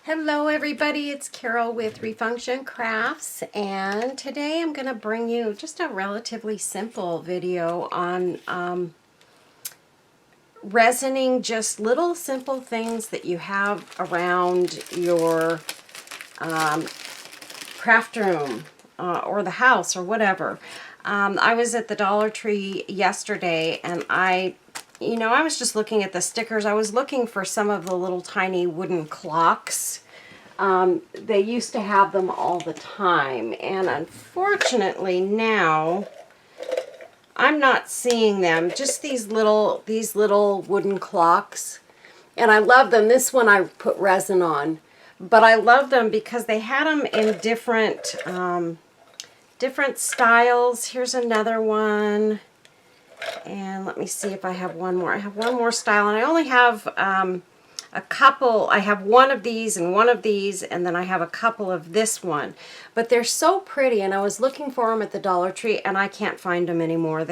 Hello everybody, it's Carol with Refunction Crafts, and today I'm going to bring you just a relatively simple video on resining just little simple things that you have around your craft room or the house or whatever. I was at the Dollar Tree yesterday and I was just looking at the stickers. I was looking for some of the little tiny wooden clocks. They used to have them all the time, and unfortunately now I'm not seeing them. Just these little wooden clocks, and I love them. This one I put resin on, but I love them because they had them in different different styles. Here's another one. And let me see if I have one more. I have one more style, and I only have a couple. I have one of these and one of these, and then I have a couple of this one. But they're so pretty, and I was looking for them at the Dollar Tree, and I can't find them anymore.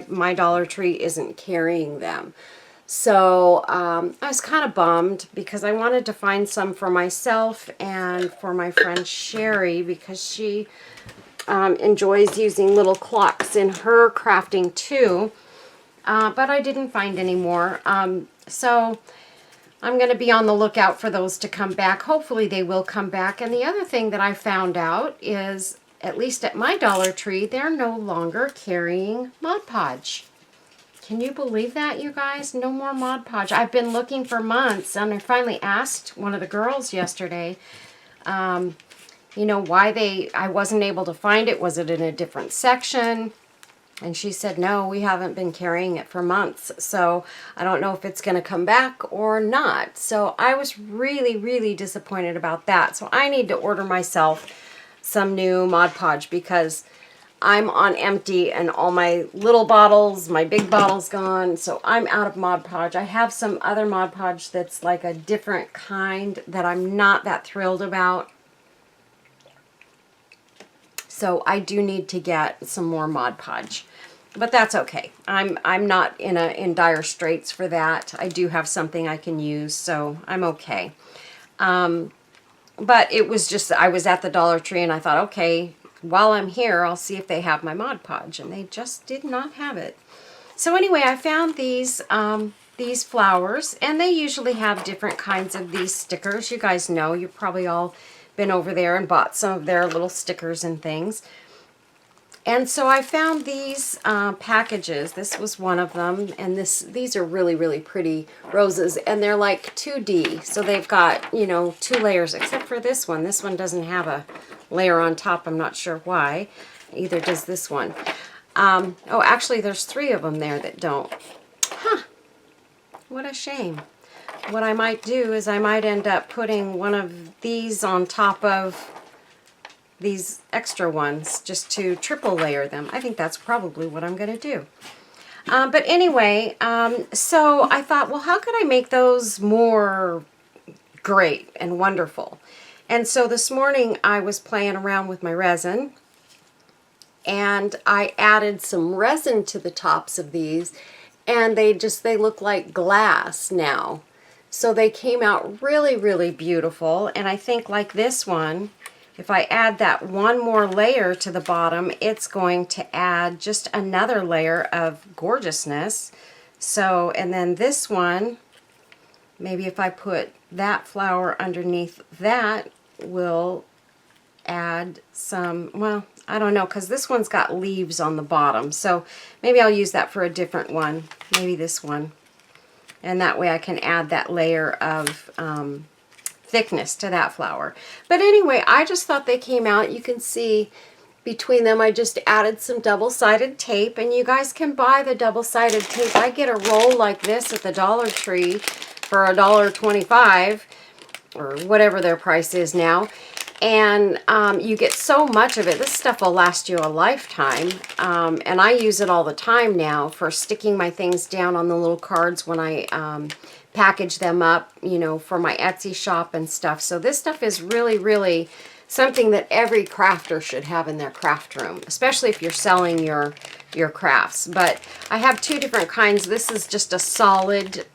My Dollar Tree isn't carrying them. So I was kind of bummed because I wanted to find some for myself and for my friend Sherry, because she enjoys using little clocks in her crafting too, but I didn't find any more. So I'm going to be on the lookout for those to come back. Hopefully they will come back. And the other thing that I found out is, at least at my Dollar Tree, they're no longer carrying Mod Podge. Can you believe that, you guys? No more Mod Podge. I've been looking for months, and I finally asked one of the girls yesterday, why I wasn't able to find it. Was it in a different section? And she said, no, we haven't been carrying it for months. So I don't know if it's going to come back or not. So I was really, really disappointed about that. So I need to order myself some new Mod Podge because I'm on empty and all my little bottles, my big bottle's gone. So I'm out of Mod Podge. I have some other Mod Podge that's like a different kind that I'm not that thrilled about. So I do need to get some more Mod Podge, but that's okay. I'm not in dire straits for that. I do have something I can use, so I'm okay. But it was just, I was at the Dollar Tree and I thought, okay, while I'm here, I'll see if they have my Mod Podge, and they just did not have it. So anyway, I found these flowers, and they usually have different kinds of these stickers. You guys know, you've probably all been over there and bought some of their little stickers and things. And so I found these packages. This was one of them, and these are really, really pretty roses, and they're like 2D. So they've got, 2 layers, except for this one. This one doesn't have a layer on top. I'm not sure why. Either does this one. Oh, actually, there's 3 of them there that don't. Huh. What a shame. What I might do is I might end up putting one of these on top of these extra ones just to triple layer them. I think that's probably what I'm going to do. But anyway, so I thought, well, how could I make those more great and wonderful? And so this morning I was playing around with my resin, and I added some resin to the tops of these, and they look like glass now. So they came out really, really beautiful. And I think, like this one, if I add that one more layer to the bottom, it's going to add just another layer of gorgeousness. So, and then this one, maybe if I put that flower underneath that, will add some, well, I don't know, because this one's got leaves on the bottom. So maybe I'll use that for a different one. Maybe this one. And that way I can add that layer of thickness to that flower. But anyway, I just thought they came out. You can see between them I just added some double-sided tape, and you guys can buy the double-sided tape. I get a roll like this at the Dollar Tree for $1.25 or whatever their price is now. And you get so much of it. This stuff will last you a lifetime. And I use it all the time now for sticking my things down on the little cards when I package them up, for my Etsy shop and stuff. So this stuff is really, really something that every crafter should have in their craft room, especially if you're selling your your crafts. But I have two different kinds. This is just a solid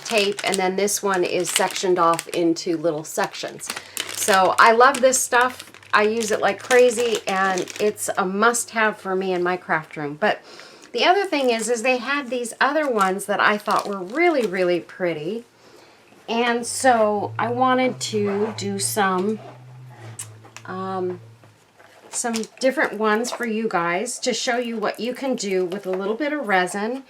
tape, and then this one is sectioned off into little sections. So I love this stuff. I use it like crazy, and it's a must-have for me in my craft room. But the other thing is they had these other ones that I thought were really, really pretty. And so I wanted to do some different ones for you guys to show you what you can do with a little bit of resin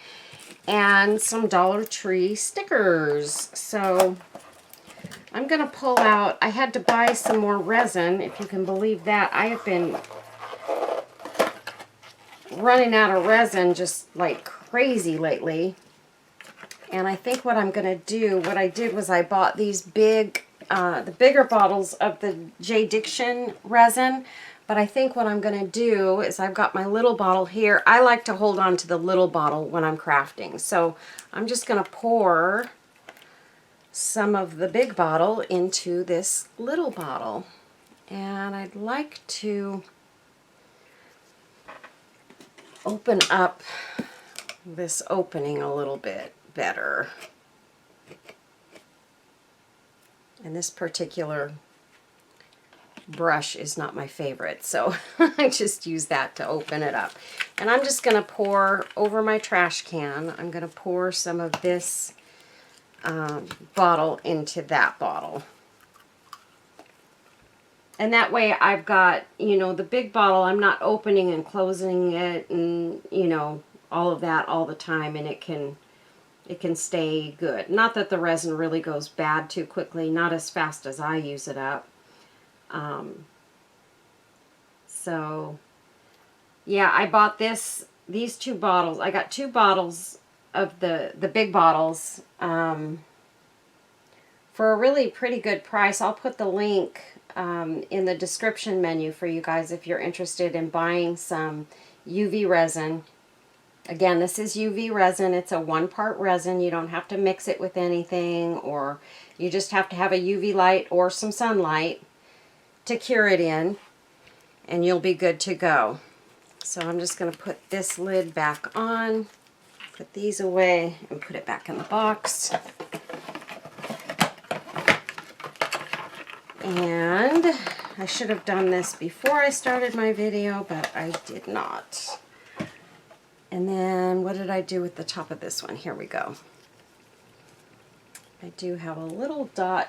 and some Dollar Tree stickers. So I'm going to pull out, I had to buy some more resin, if you can believe that. I have been running out of resin just like crazy lately. And I think what I'm going to do, what I did was I bought these big, the bigger bottles of the J. Diction resin. But I think what I'm going to do is I've got my little bottle here. I like to hold on to the little bottle when I'm crafting. So I'm just going to pour some of the big bottle into this little bottle. And I'd like to open up this opening a little bit better. And this particular brush is not my favorite, so I just use that to open it up. And I'm just going to pour over my trash can, I'm going to pour some of this bottle into that bottle. And that way I've got, you know, the big bottle, I'm not opening and closing it and, you know, all of that all the time, and it can stay good. Not that the resin really goes bad too quickly, not as fast as I use it up. So yeah, I bought these two bottles. I got 2 bottles of the big bottles, for a really pretty good price. I'll put the link, in the description menu for you guys if you're interested in buying some UV resin. Again, this is UV resin. It's a 1-part resin. You don't have to mix it with anything, or you just have to have a UV light or some sunlight to cure it in, and you'll be good to go. So I'm just going to put this lid back on, put these away, and put it back in the box. And I should have done this before I started my video, but I did not. And then what did I do with the top of this one? Here we go. I do have a little dot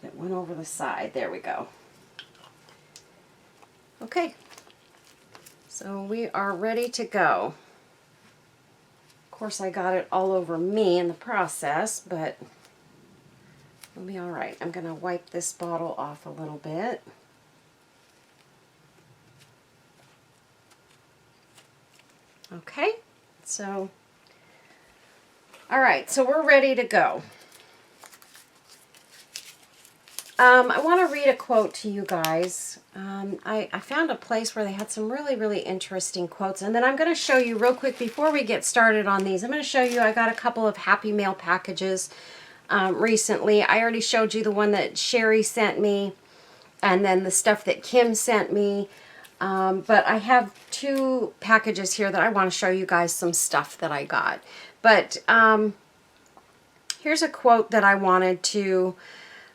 that went over the side. There we go. Okay, so we are ready to go. Of course, I got it all over me in the process, but it'll be all right. I'm going to wipe this bottle off a little bit. Okay, so, all right, so we're ready to go. I want to read a quote to you guys. I found a place where they had some really, really interesting quotes, and then I'm going to show you real quick before we get started on these. I'm going to show you, I got a couple of Happy Mail packages recently. I already showed you the one that Sherry sent me, and then the stuff that Kim sent me. But I have 2 packages here that I want to show you guys some stuff that I got. But here's a quote that I wanted to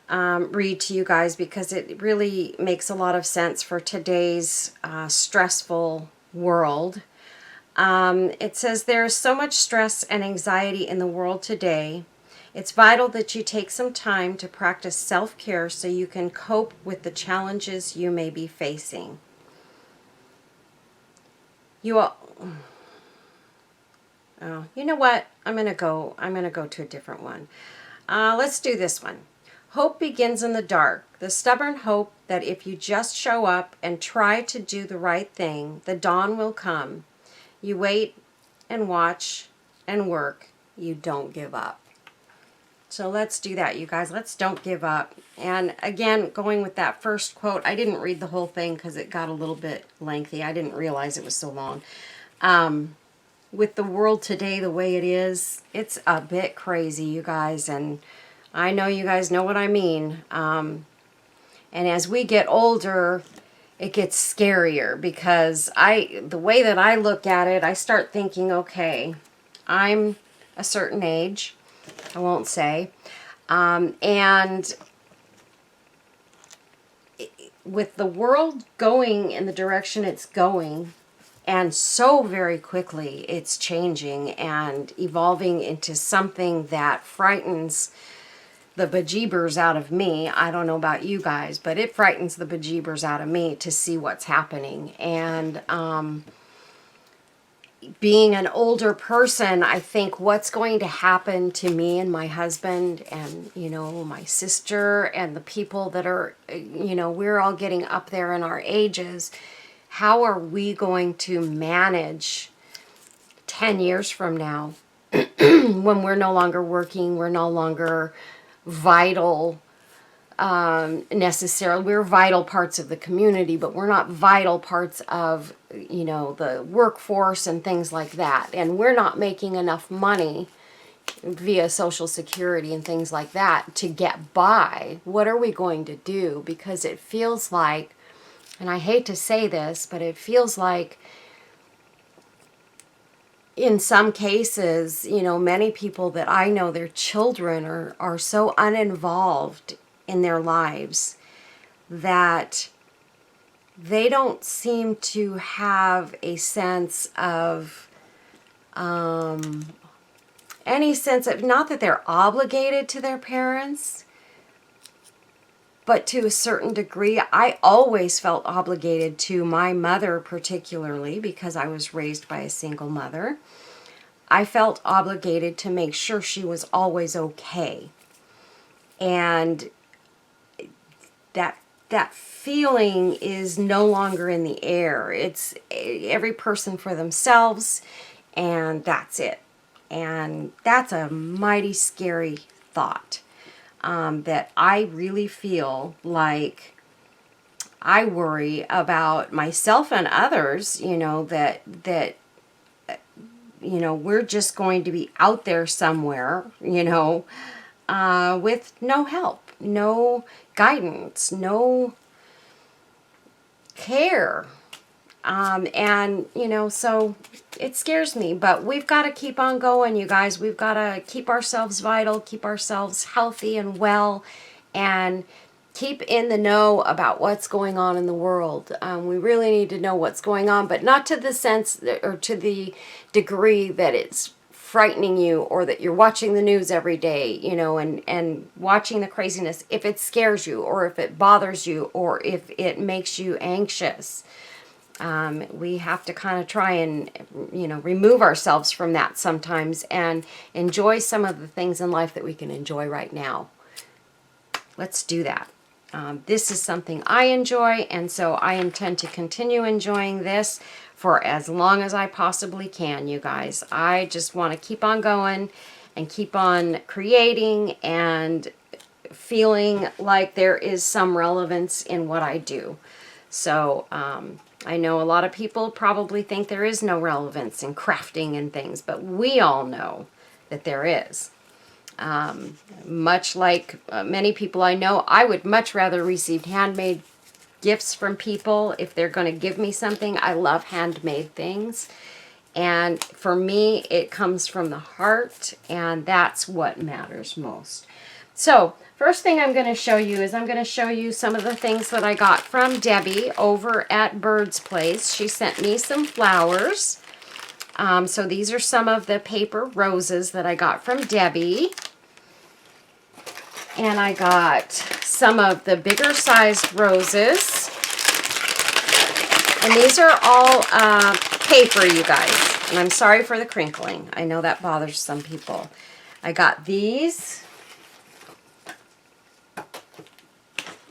read to you guys because it really makes a lot of sense for today's stressful world. It says, "There is so much stress and anxiety in the world today. It's vital that you take some time to practice self-care so you can cope with the challenges you may be facing. You all, oh, you know what? I'm gonna go to a different one. Let's do this one. Hope begins in the dark. The stubborn hope that if you just show up and try to do the right thing, the dawn will come. You wait and watch and work. You don't give up." So let's do that, you guys. Let's don't give up. And again, going with that first quote, I didn't read the whole thing because it got a little bit lengthy. I didn't realize it was so long. With the world today the way it is, it's a bit crazy, you guys. And I know you guys know what I mean. And as we get older, it gets scarier, because the way that I look at it, I start thinking, okay, I'm a certain age, I won't say, and with the world going in the direction it's going, and so very quickly it's changing and evolving into something that frightens the bejeebers out of me. I don't know about you guys, but it frightens the bejeebers out of me to see what's happening. And being an older person, I think what's going to happen to me and my husband and, you know, my sister and the people that are, you know, we're all getting up there in our ages. How are we going to manage 10 years from now when we're no longer working, we're no longer vital necessarily. We're vital parts of the community, but we're not vital parts of, you know, the workforce and things like that. And we're not making enough money via Social Security and things like that to get by. What are we going to do? Because it feels like, and I hate to say this, but it feels like in some cases, you know, many people that I know, their children are so uninvolved in their lives that they don't seem to have a sense of, any sense of, not that they're obligated to their parents, but to a certain degree. I always felt obligated to my mother, particularly because I was raised by a single mother. I felt obligated to make sure she was always okay. And that feeling is no longer in the air. It's every person for themselves, and that's it. And that's a mighty scary thought, that I really feel like I worry about myself and others, you know, that you know, we're just going to be out there somewhere, you know, with no help, no guidance, no care. And, you know, so it scares me, but we've got to keep on going, you guys. We've got to keep ourselves vital, keep ourselves healthy and well, and keep in the know about what's going on in the world. We really need to know what's going on, but not to the sense that, or to the degree that it's frightening you, or that you're watching the news every day, you know, and watching the craziness. If it scares you, or if it bothers you, or if it makes you anxious, we have to kind of try and, you know, remove ourselves from that sometimes and enjoy some of the things in life that we can enjoy right now. Let's do that. This is something I enjoy, and so I intend to continue enjoying this for as long as I possibly can, you guys. I just want to keep on going and keep on creating and feeling like there is some relevance in what I do. So I know a lot of people probably think there is no relevance in crafting and things, but we all know that there is. Much like many people I know, I would much rather receive handmade gifts from people if they're going to give me something. I love handmade things. And for me, it comes from the heart, and that's what matters most. So, first thing I'm going to show you is I'm going to show you some of the things that I got from Debbie over at Bird's Place. She sent me some flowers. So these are some of the paper roses that I got from Debbie. And I got some of the bigger sized roses. And these are all paper, you guys. And I'm sorry for the crinkling. I know that bothers some people. I got these.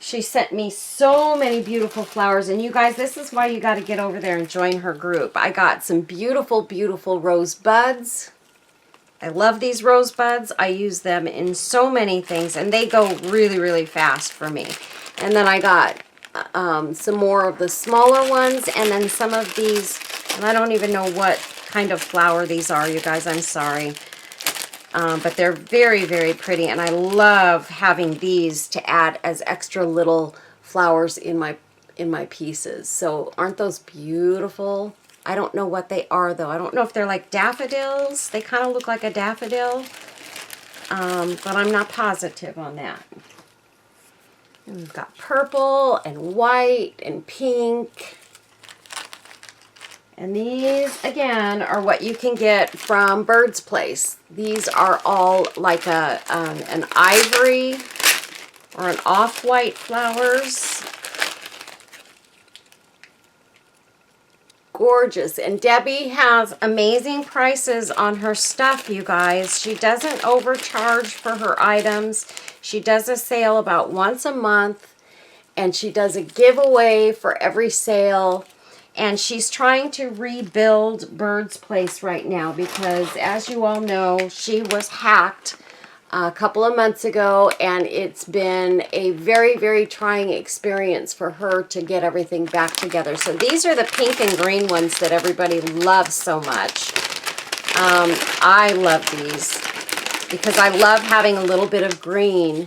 She sent me so many beautiful flowers. And you guys, this is why you got to get over there and join her group. I got some beautiful, beautiful rose buds. I love these rose buds. I use them in so many things, and they go really, really fast for me. And then I got some more of the smaller ones, and then some of these, and I don't even know what kind of flower these are, you guys. I'm sorry. But they're very, very pretty, and I love having these to add as extra little flowers in in my pieces. So aren't those beautiful? I don't know what they are though. I don't know if they're like daffodils. They kind of look like a daffodil, but I'm not positive on that. And we've got purple and white and pink. And these, again, are what you can get from Bird's Place. These are all like an ivory or an off-white flowers. Gorgeous. And Debbie has amazing prices on her stuff, you guys. She doesn't overcharge for her items. She does a sale about once a month, and she does a giveaway for every sale. And she's trying to rebuild Bird's Place right now because, as you all know, she was hacked a couple of months ago, and it's been a very, very trying experience for her to get everything back together. So these are the pink and green ones that everybody loves so much. I love these because I love having a little bit of green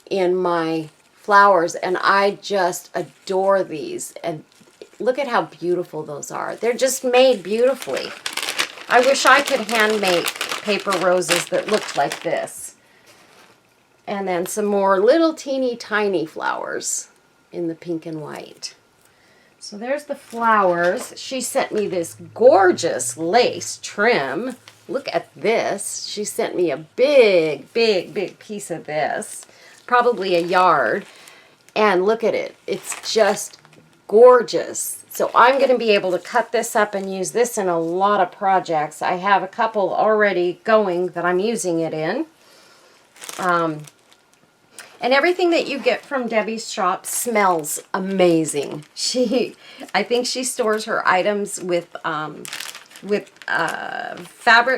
in my flowers, and I just adore these. And look at how beautiful those are. They're just made beautifully. I wish I could hand make paper roses that looked like this. And then some more little teeny tiny flowers in the pink and white. So there's the flowers. She sent me this gorgeous lace trim. Look at this. She sent me a big, big, big piece of this. Probably a yard. And look at it. It's just gorgeous. So I'm going to be able to cut this up and use this in a lot of projects. I have a couple already going that I'm using it in. And everything that you get from Debbie's shop smells amazing. I think she stores her items with fabric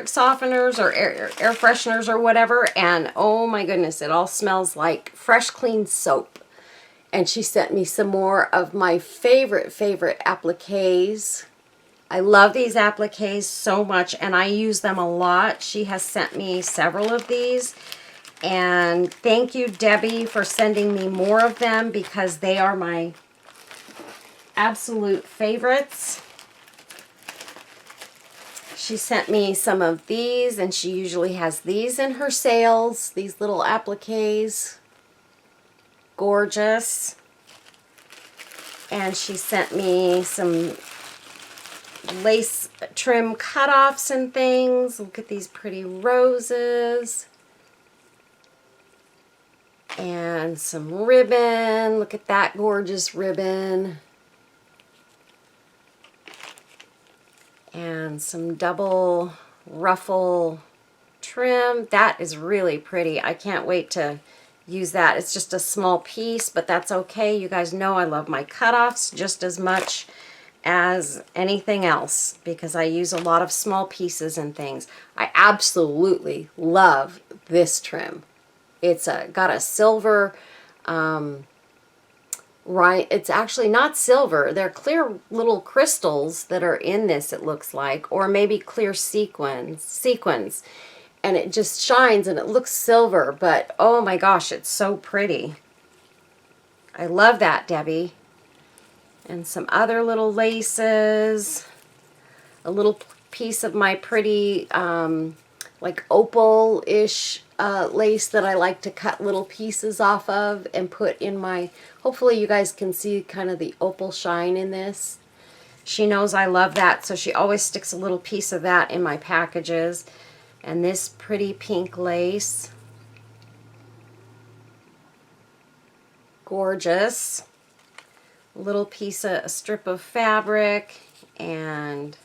softeners or air fresheners or whatever. And oh my goodness, it all smells like fresh, clean soap. And she sent me some more of my favorite appliques. I love these appliques so much, and I use them a lot. She has sent me several of these. And thank you, Debbie, for sending me more of them because they are my absolute favorites. She sent me some of these, and she usually has these in her sales, these little appliques. Gorgeous. And she sent me some lace trim cutoffs and things. Look at these pretty roses. And some ribbon. Look at that gorgeous ribbon. And some double ruffle trim. That is really pretty. I can't wait to use that. It's just a small piece, but that's okay. You guys know I love my cutoffs just as much as anything else because I use a lot of small pieces and things. I absolutely love this trim. It's got a silver, it's actually not silver. They're clear little crystals that are in this, it looks like, or maybe clear sequins. And it just shines and it looks silver, but oh my gosh, it's so pretty. I love that, Debbie. And some other little laces. A little piece of my pretty, like opal-ish lace that I like to cut little pieces off of and put in my, hopefully you guys can see kind of the opal shine in this. She knows I love that, so she always sticks a little piece of that in my packages. And this pretty pink lace. Gorgeous. A little piece of a strip of fabric and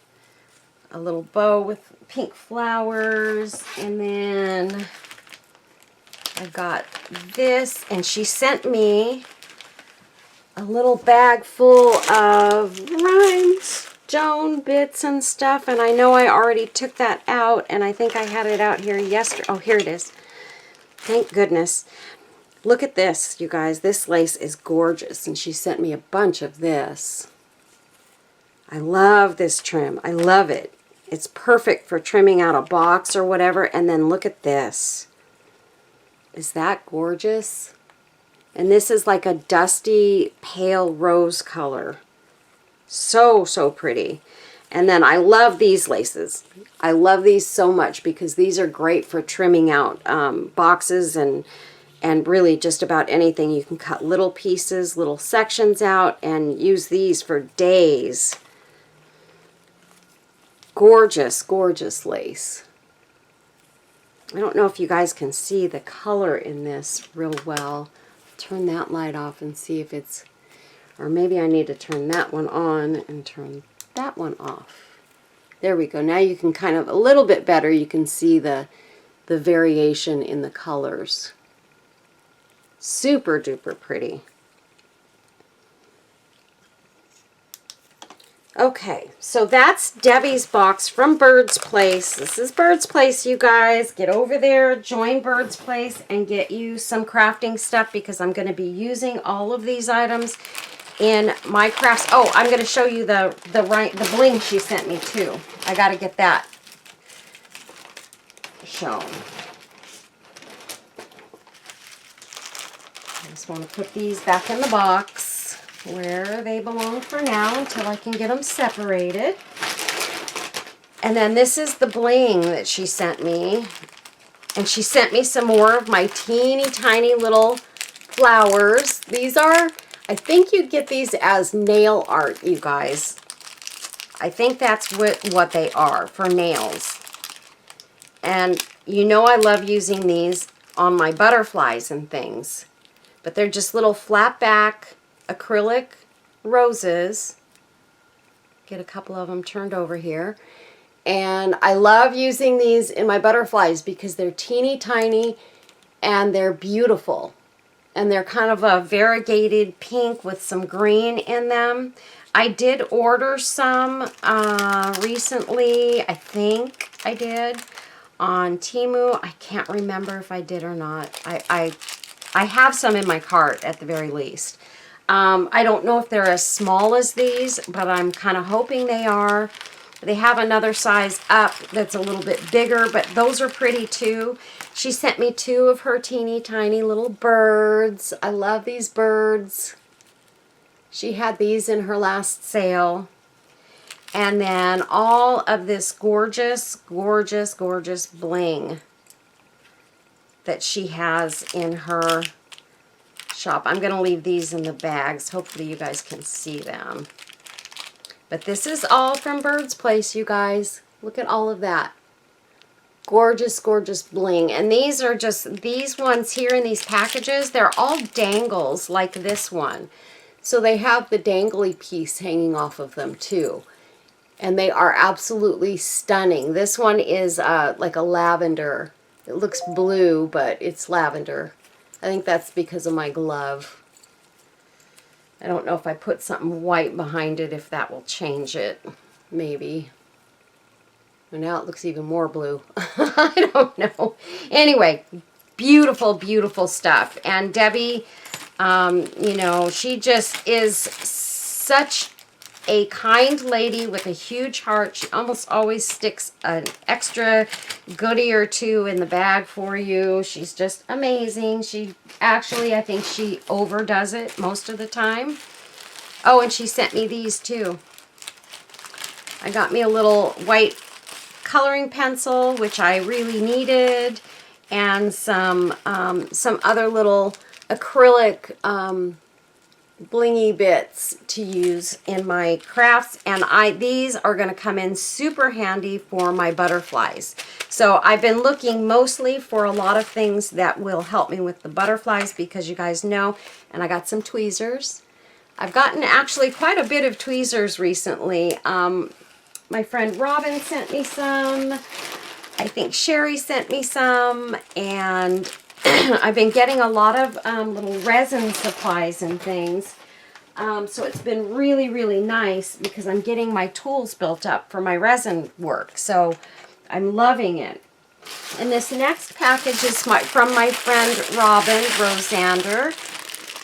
a little bow with pink flowers. And then I've got this, and she sent me a little bag full of rhinestone bits and stuff, and I know I already took that out, and I think I had it out here yesterday. Oh, here it is. Thank goodness. Look at this, you guys. This lace is gorgeous, and she sent me a bunch of this. I love this trim. I love it. It's perfect for trimming out a box or whatever, and then look at this. Is that gorgeous? And this is like a dusty pale rose color. So, so pretty. And then I love these laces. I love these so much because these are great for trimming out boxes and really just about anything. You can cut little pieces, little sections out and use these for days. Gorgeous, gorgeous lace. I don't know if you guys can see the color in this real well. Turn that light off and see if it's, or maybe I need to turn that one on and turn that one off. There we go. Now you can kind of, a little bit better, you can see the variation in the colors. Super duper pretty. Okay, so that's Debbie's box from Bird's Place. This is Bird's Place, you guys. Get over there, join Bird's Place, and get you some crafting stuff because I'm going to be using all of these items in my crafts. Oh, I'm going to show you the bling she sent me too. I got to get that shown. I just want to put these back in the box where they belong for now until I can get them separated. And then this is the bling that she sent me. And she sent me some more of my teeny tiny little flowers. These are, I think you'd get these as nail art, you guys. I think that's what they are, for nails. And you know I love using these on my butterflies and things. But they're just little flat back acrylic roses. Get a couple of them turned over here. And I love using these in my butterflies because they're teeny tiny and they're beautiful. And they're kind of a variegated pink with some green in them. I did order some recently, I think I did, on Temu. I can't remember if I did or not. I have some in my cart at the very least. I don't know if they're as small as these, but I'm kind of hoping they are. They have another size up that's a little bit bigger, but those are pretty too. She sent me 2 of her teeny tiny little birds. I love these birds. She had these in her last sale. And then all of this gorgeous, gorgeous, gorgeous bling that she has in her shop. I'm going to leave these in the bags. Hopefully you guys can see them. But this is all from Bird's Place, you guys. Look at all of that. Gorgeous, gorgeous bling. And these are just, these ones here in these packages, they're all dangles like this one. So they have the dangly piece hanging off of them too. And they are absolutely stunning. This one is like a lavender. It looks blue, but it's lavender. I think that's because of my glove. I don't know if I put something white behind it, if that will change it. Maybe. And now it looks even more blue. I don't know. Anyway, beautiful, beautiful stuff. And Debbie, you know, she just is such a kind lady with a huge heart. She almost always sticks an extra goodie or 2 in the bag for you. She's just amazing. She actually, I think she overdoes it most of the time. Oh, and she sent me these too. I got me a little white coloring pencil, which I really needed, and some other little acrylic blingy bits to use in my crafts, and these are going to come in super handy for my butterflies. So I've been looking mostly for a lot of things that will help me with the butterflies because you guys know, and I got some tweezers. I've gotten actually quite a bit of tweezers recently. My friend Robin sent me some. I think Sherry sent me some, and I've been getting a lot of little resin supplies and things. So it's been really, really nice because I'm getting my tools built up for my resin work. So I'm loving it. And this next package is from my friend Robin Rosander.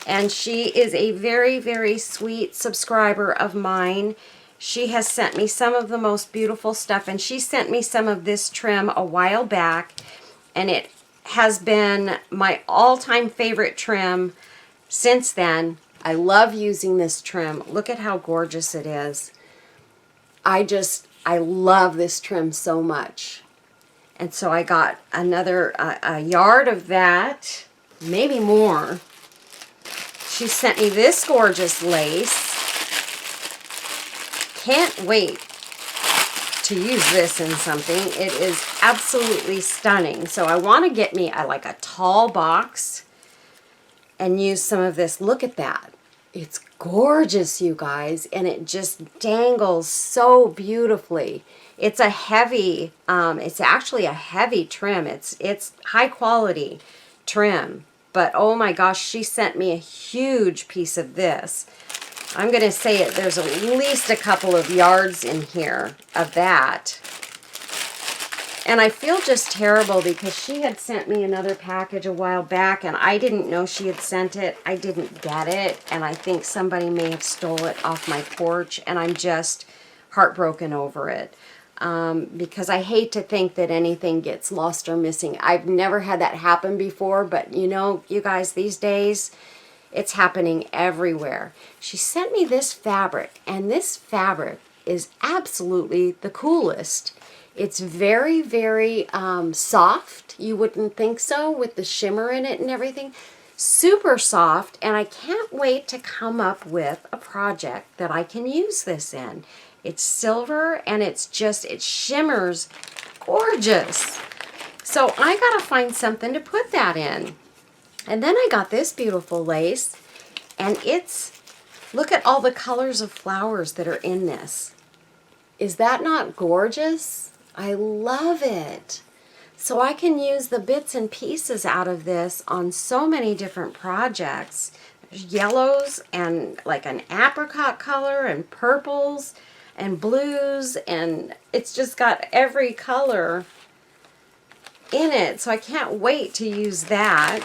And she is a very, very sweet subscriber of mine. She has sent me some of the most beautiful stuff. And she sent me some of this trim a while back. And it has been my all-time favorite trim since then, I love using this trim. Look at how gorgeous it is. I love this trim so much. And so I got another, a yard of that, maybe more. She sent me this gorgeous lace. Can't wait to use this in something. It is absolutely stunning. So I want to get me like a tall box and use some of this. Look at that. It's gorgeous, you guys, and it just dangles so beautifully. It's a heavy, it's actually a heavy trim. It's high quality trim, but oh my gosh, she sent me a huge piece of this. I'm going to say it, there's at least a couple of yards in here of that. And I feel just terrible because she had sent me another package a while back and I didn't know she had sent it. I didn't get it, and I think somebody may have stole it off my porch, and I'm just heartbroken over it. Because I hate to think that anything gets lost or missing. I've never had that happen before, but you know, you guys, these days, it's happening everywhere. She sent me this fabric, and this fabric is absolutely the coolest. It's very, very soft. You wouldn't think so with the shimmer in it and everything. Super soft, and I can't wait to come up with a project that I can use this in. It's silver, and it's just, it shimmers gorgeous. So I gotta find something to put that in. And then I got this beautiful lace, and it's, look at all the colors of flowers that are in this. Is that not gorgeous? I love it. So I can use the bits and pieces out of this on so many different projects. There's yellows and like an apricot color and purples and blues, and it's just got every color in it. So I can't wait to use that.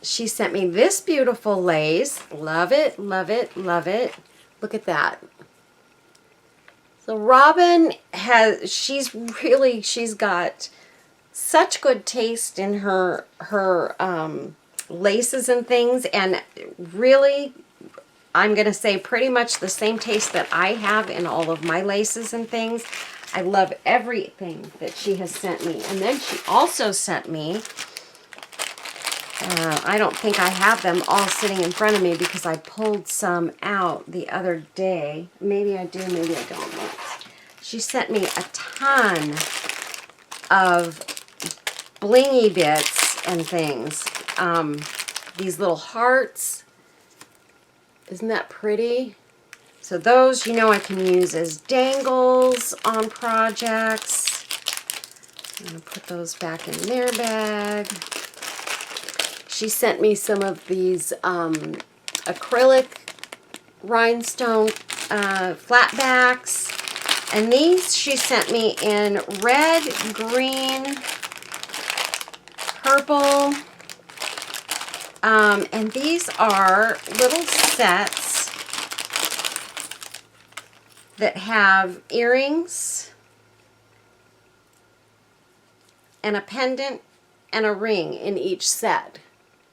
She sent me this beautiful lace. Love it, love it, love it. Look at that. So Robin she's got such good taste in her laces and things, and really, I'm going to say pretty much the same taste that I have in all of my laces and things. I love everything that she has sent me. And then she also sent me, I don't think I have them all sitting in front of me because I pulled some out the other day. Maybe I do, maybe I don't. She sent me a ton of blingy bits and things. These little hearts. Isn't that pretty? So those, you know, I can use as dangles on projects. I'm going to put those back in their bag. She sent me some of these acrylic rhinestone flatbacks. And these she sent me in red, green, purple. And these are little sets that have earrings and a pendant and a ring in each set.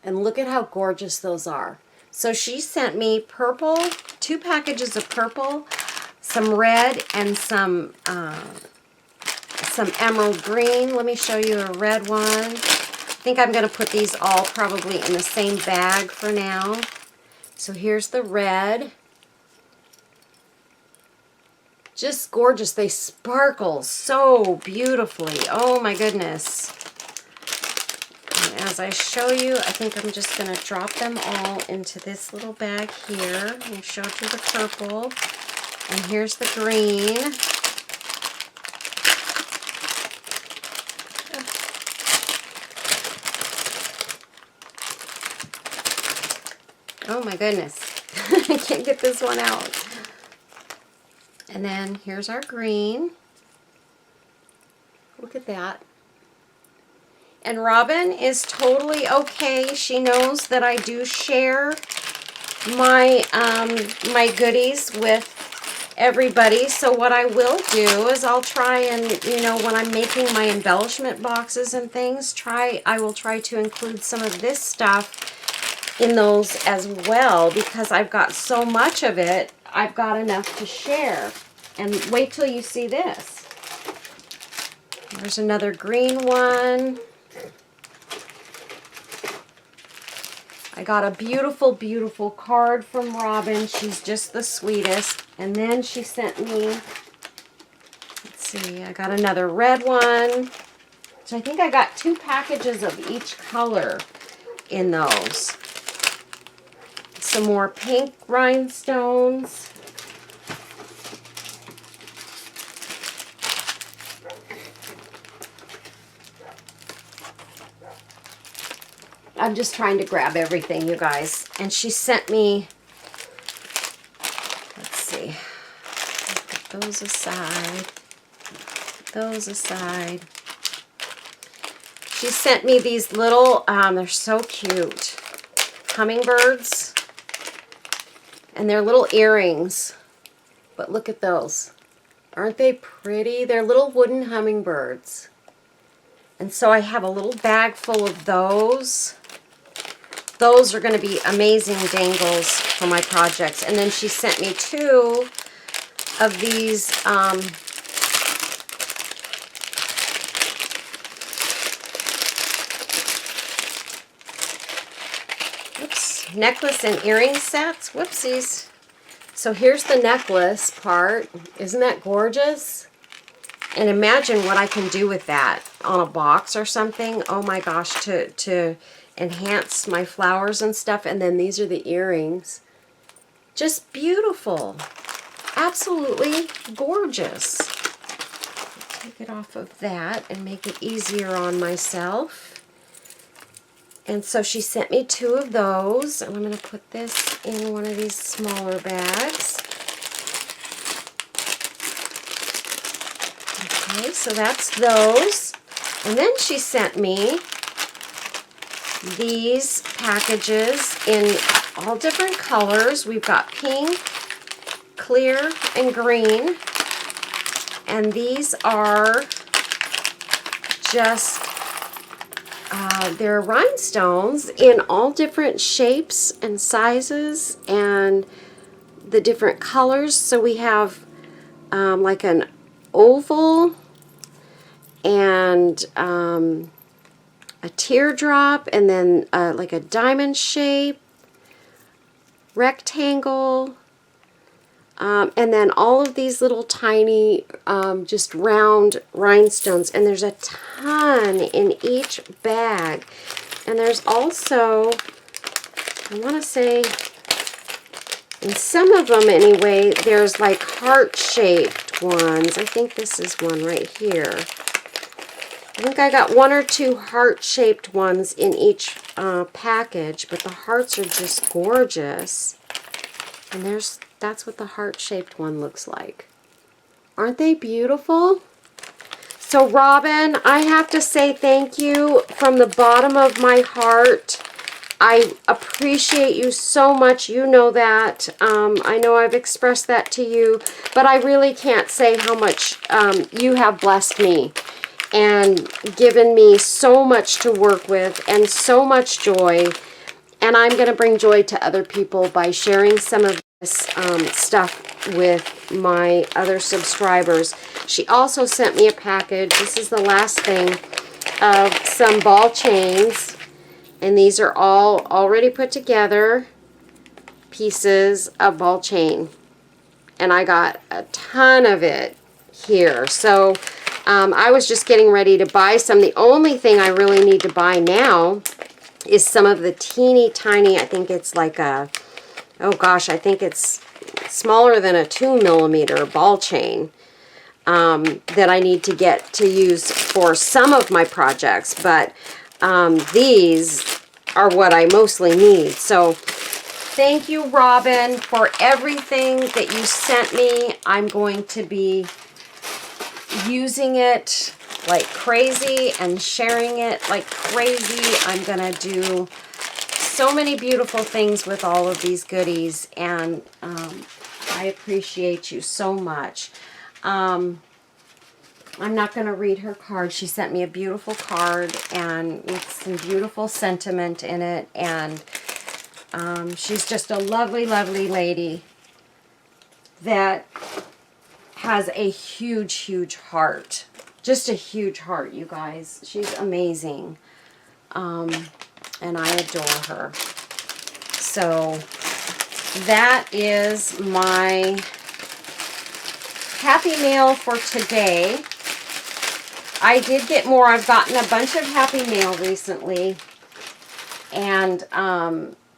And look at how gorgeous those are. So she sent me purple, 2 packages of purple, some red, and some emerald green. Let me show you a red one. I think I'm going to put these all probably in the same bag for now. So here's the red. Just gorgeous. They sparkle so beautifully. Oh my goodness. And as I show you, I think I'm just going to drop them all into this little bag here. I showed you the purple. And here's the green. Oh my goodness. I can't get this one out. And then here's our green. Look at that. And Robin is totally okay. She knows that I do share my my goodies with everybody. So what I will do is I'll try and, you know, when I'm making my embellishment boxes and things, I will try to include some of this stuff in those as well, because I've got so much of it, I've got enough to share. And wait till you see this. There's another green one. I got a beautiful, beautiful card from Robin. She's just the sweetest. And then she sent me, let's see, I got another red one. So I think I got 2 packages of each color in those. Some more pink rhinestones. I'm just trying to grab everything, you guys. And she sent me, let's see, put those aside, put those aside. She sent me these little, they're so cute, hummingbirds. And they're little earrings. But look at those. Aren't they pretty? They're little wooden hummingbirds. And so I have a little bag full of those. Those are going to be amazing dangles for my projects. And then she sent me 2 of these necklace and earring sets. Whoopsies. So here's the necklace part. Isn't that gorgeous? And imagine what I can do with that on a box or something. Oh my gosh, to enhance my flowers and stuff. And then these are the earrings. Just beautiful. Absolutely gorgeous. Take it off of that and make it easier on myself. And so she sent me 2 of those, and I'm going to put this in one of these smaller bags. Okay, so that's those. And then she sent me these packages in all different colors. We've got pink, clear, and green. And these are just they're rhinestones in all different shapes and sizes and the different colors. So we have like an oval and a teardrop, and then like a diamond shape, rectangle, and then all of these little tiny just round rhinestones, and there's a ton in each bag. And there's also, I want to say, in some of them anyway, there's like heart-shaped ones. I think this is one right here. I think I got 1 or 2 heart-shaped ones in each package, but the hearts are just gorgeous. And that's what the heart-shaped one looks like. Aren't they beautiful? So Robin, I have to say thank you from the bottom of my heart. I appreciate you so much. You know that. I know I've expressed that to you, but I really can't say how much you have blessed me and given me so much to work with and so much joy. And I'm going to bring joy to other people by sharing some of this stuff with my other subscribers. She also sent me a package. This is the last thing, of some ball chains. And these are all already put together pieces of ball chain. And I got a ton of it here. So I was just getting ready to buy some. The only thing I really need to buy now is some of the teeny tiny, I think it's like a, oh gosh, I think it's smaller than a 2mm ball chain that I need to get to use for some of my projects. But these are what I mostly need. So thank you, Robin, for everything that you sent me. I'm going to be using it like crazy and sharing it like crazy. I'm gonna do so many beautiful things with all of these goodies, and I appreciate you so much. I'm not going to read her card. She sent me a beautiful card and with some beautiful sentiment in it, and She's just a lovely, lovely lady that has a huge, huge heart. Just a huge heart, you guys. She's amazing. And I adore her. So that is my Happy Mail for today. I did get more. I've gotten a bunch of Happy Mail recently. And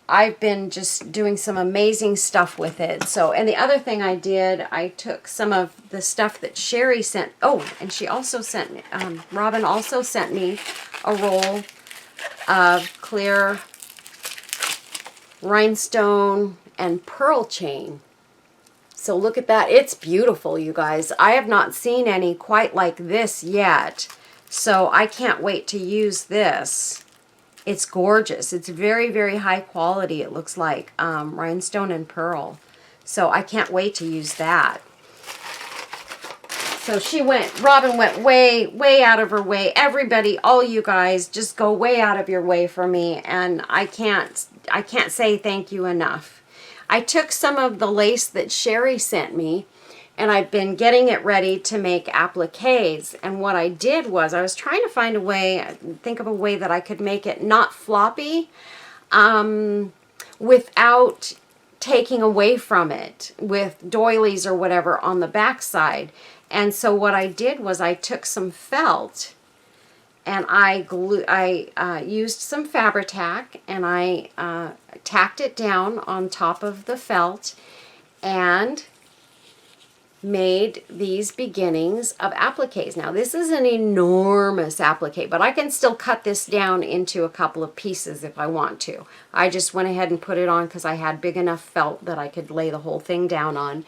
I've been just doing some amazing stuff with it. So, and the other thing I did, I took some of the stuff that Sherry sent. Oh, and she also sent me, Robin also sent me a roll of clear rhinestone and pearl chain. So look at that. It's beautiful, you guys. I have not seen any quite like this yet. So I can't wait to use this. It's gorgeous. It's very, very high quality. It looks like rhinestone and pearl. So I can't wait to use that. So Robin went way, way out of her way. Everybody, all you guys, just go way out of your way for me. And I can't say thank you enough. I took some of the lace that Sherry sent me, and I've been getting it ready to make appliques. And what I did was I was trying to find a way, think of a way that I could make it not floppy without taking away from it with doilies or whatever on the back side. And so what I did was I took some felt and I used some Fabri-Tac and I tacked it down on top of the felt and made these beginnings of appliques. Now this is an enormous applique, but I can still cut this down into a couple of pieces if I want to. I just went ahead and put it on because I had big enough felt that I could lay the whole thing down on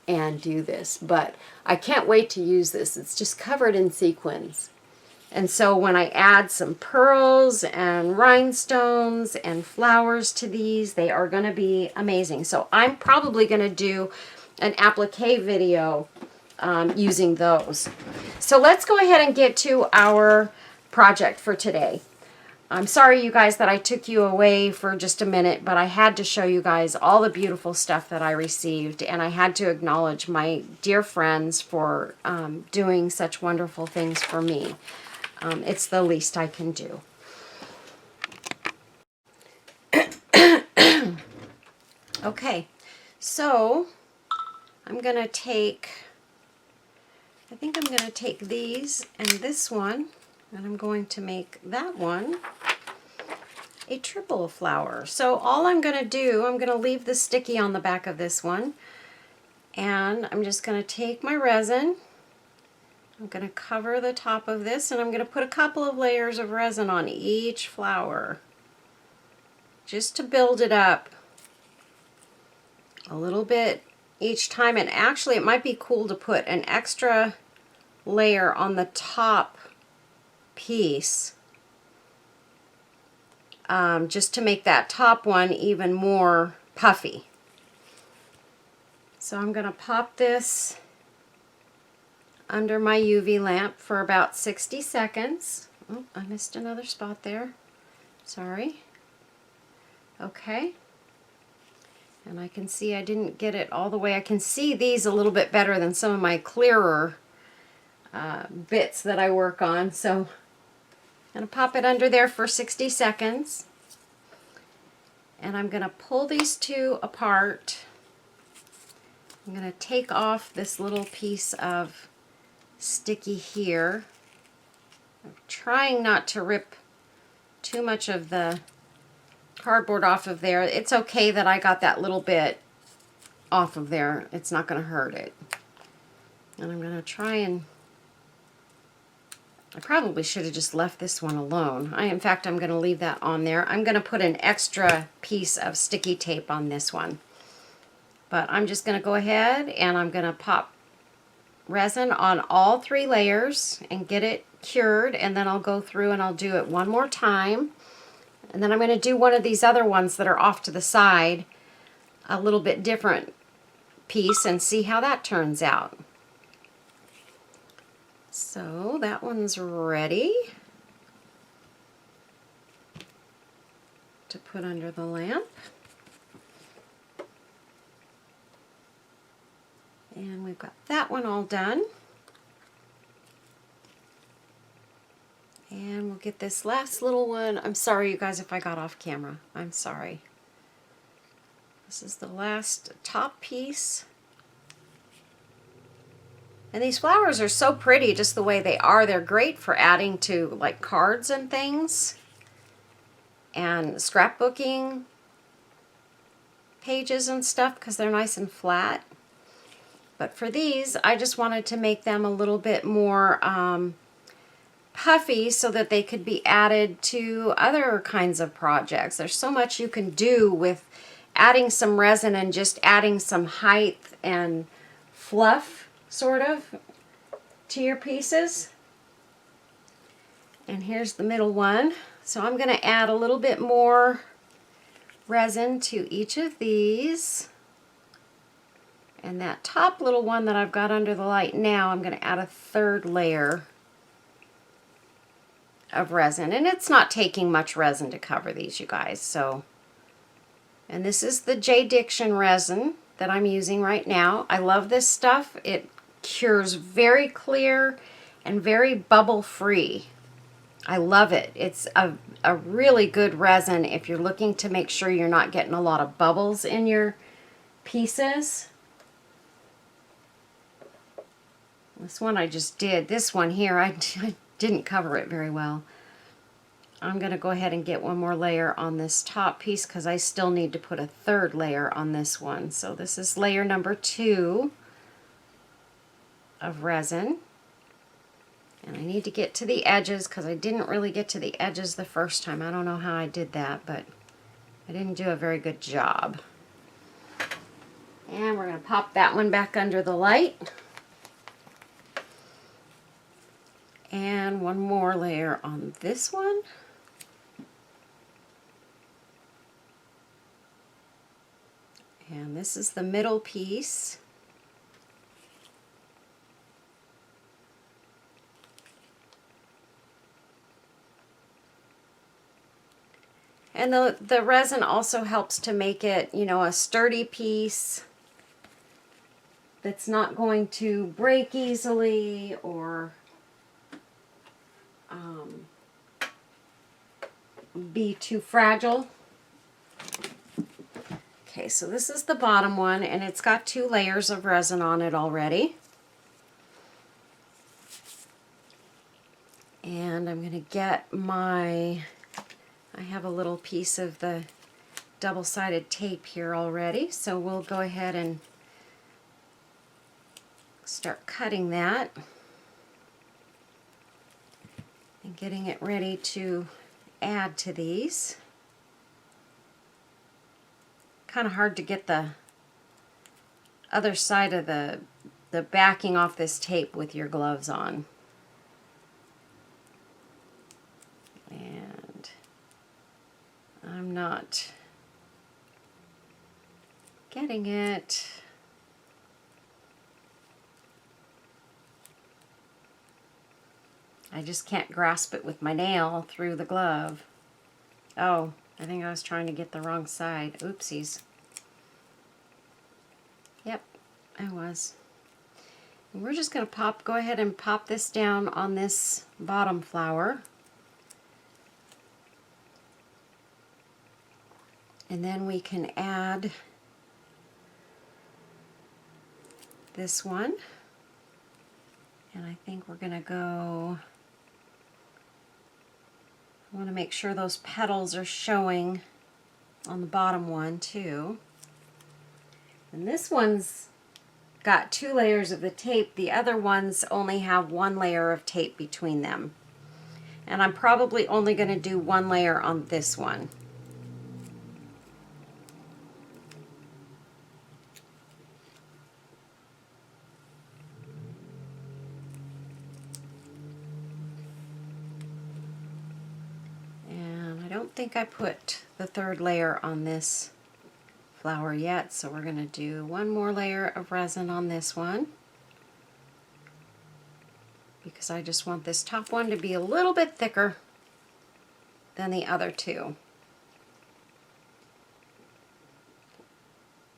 and do this. But I can't wait to use this. It's just covered in sequins. And so when I add some pearls and rhinestones and flowers to these, they are going to be amazing. So I'm probably going to do an applique video using those. So let's go ahead and get to our project for today. I'm sorry, you guys, that I took you away for just a minute, but I had to show you guys all the beautiful stuff that I received, and I had to acknowledge my dear friends for doing such wonderful things for me. It's the least I can do. Okay, so I'm going to take, I think I'm going to take these and this one, and I'm going to make that one a triple flower. So all I'm going to do, I'm going to leave the sticky on the back of this one, and I'm just going to take my resin. I'm going to cover the top of this, and I'm going to put a couple of layers of resin on each flower just to build it up a little bit each time. And actually it might be cool to put an extra layer on the top piece just to make that top one even more puffy. So I'm going to pop this under my UV lamp for about 60 seconds. Oh, I missed another spot there. Sorry. Okay. And I can see I didn't get it all the way. I can see these a little bit better than some of my clearer bits that I work on. So I'm going to pop it under there for 60 seconds. And I'm going to pull these two apart. I'm going to take off this little piece of sticky here. I'm trying not to rip too much of the cardboard off of there. It's okay that I got that little bit off of there. It's not going to hurt it. And I'm going to try and, I probably should have just left this one alone. In fact, I'm going to leave that on there. I'm going to put an extra piece of sticky tape on this one. But I'm just going to go ahead and I'm going to pop resin on all 3 layers and get it cured, and then I'll go through and I'll do it one more time. And then I'm going to do one of these other ones that are off to the side, a little bit different piece, and see how that turns out. So that one's ready to put under the lamp. And we've got that one all done. And we'll get this last little one. I'm sorry, you guys, if I got off camera. I'm sorry. This is the last top piece. And these flowers are so pretty just the way they are. They're great for adding to like cards and things. And scrapbooking pages and stuff because they're nice and flat. But for these, I just wanted to make them a little bit more puffy so that they could be added to other kinds of projects. There's so much you can do with adding some resin and just adding some height and fluff sort of to your pieces. And here's the middle one. So I'm going to add a little bit more resin to each of these. And that top little one that I've got under the light now, I'm going to add a third layer of resin. And it's not taking much resin to cover these, you guys. So, and this is the J. Diction resin that I'm using right now. I love this stuff. It cures very clear and very bubble free. I love it. It's a really good resin if you're looking to make sure you're not getting a lot of bubbles in your pieces. This one I just did. This one here, I didn't cover it very well. I'm going to go ahead and get one more layer on this top piece because I still need to put a third layer on this one. So this is layer number 2 of resin. And I need to get to the edges because I didn't really get to the edges the first time. I don't know how I did that, but I didn't do a very good job. And we're going to pop that one back under the light. And one more layer on this one. And this is the middle piece. And the resin also helps to make it, you know, a sturdy piece that's not going to break easily or be too fragile. Okay, so this is the bottom one, and it's got 2 layers of resin on it already. And I'm going to get my, I have a little piece of the double-sided tape here already, so we'll go ahead and start cutting that and getting it ready to add to these. Kind of hard to get the other side of the backing off this tape with your gloves on. And I'm not getting it. I just can't grasp it with my nail through the glove. Oh, I think I was trying to get the wrong side. Oopsies. Yep, I was. And we're just going to go ahead and pop this down on this bottom flower. And then we can add this one. And I think we're going to go, I want to make sure those petals are showing on the bottom one too. And this one's got 2 layers of the tape. The other ones only have 1 layer of tape between them. And I'm probably only going to do 1 layer on this one. I don't think I put the 3rd layer on this flower yet, so we're going to do 1 more layer of resin on this one because I just want this top one to be a little bit thicker than the other 2.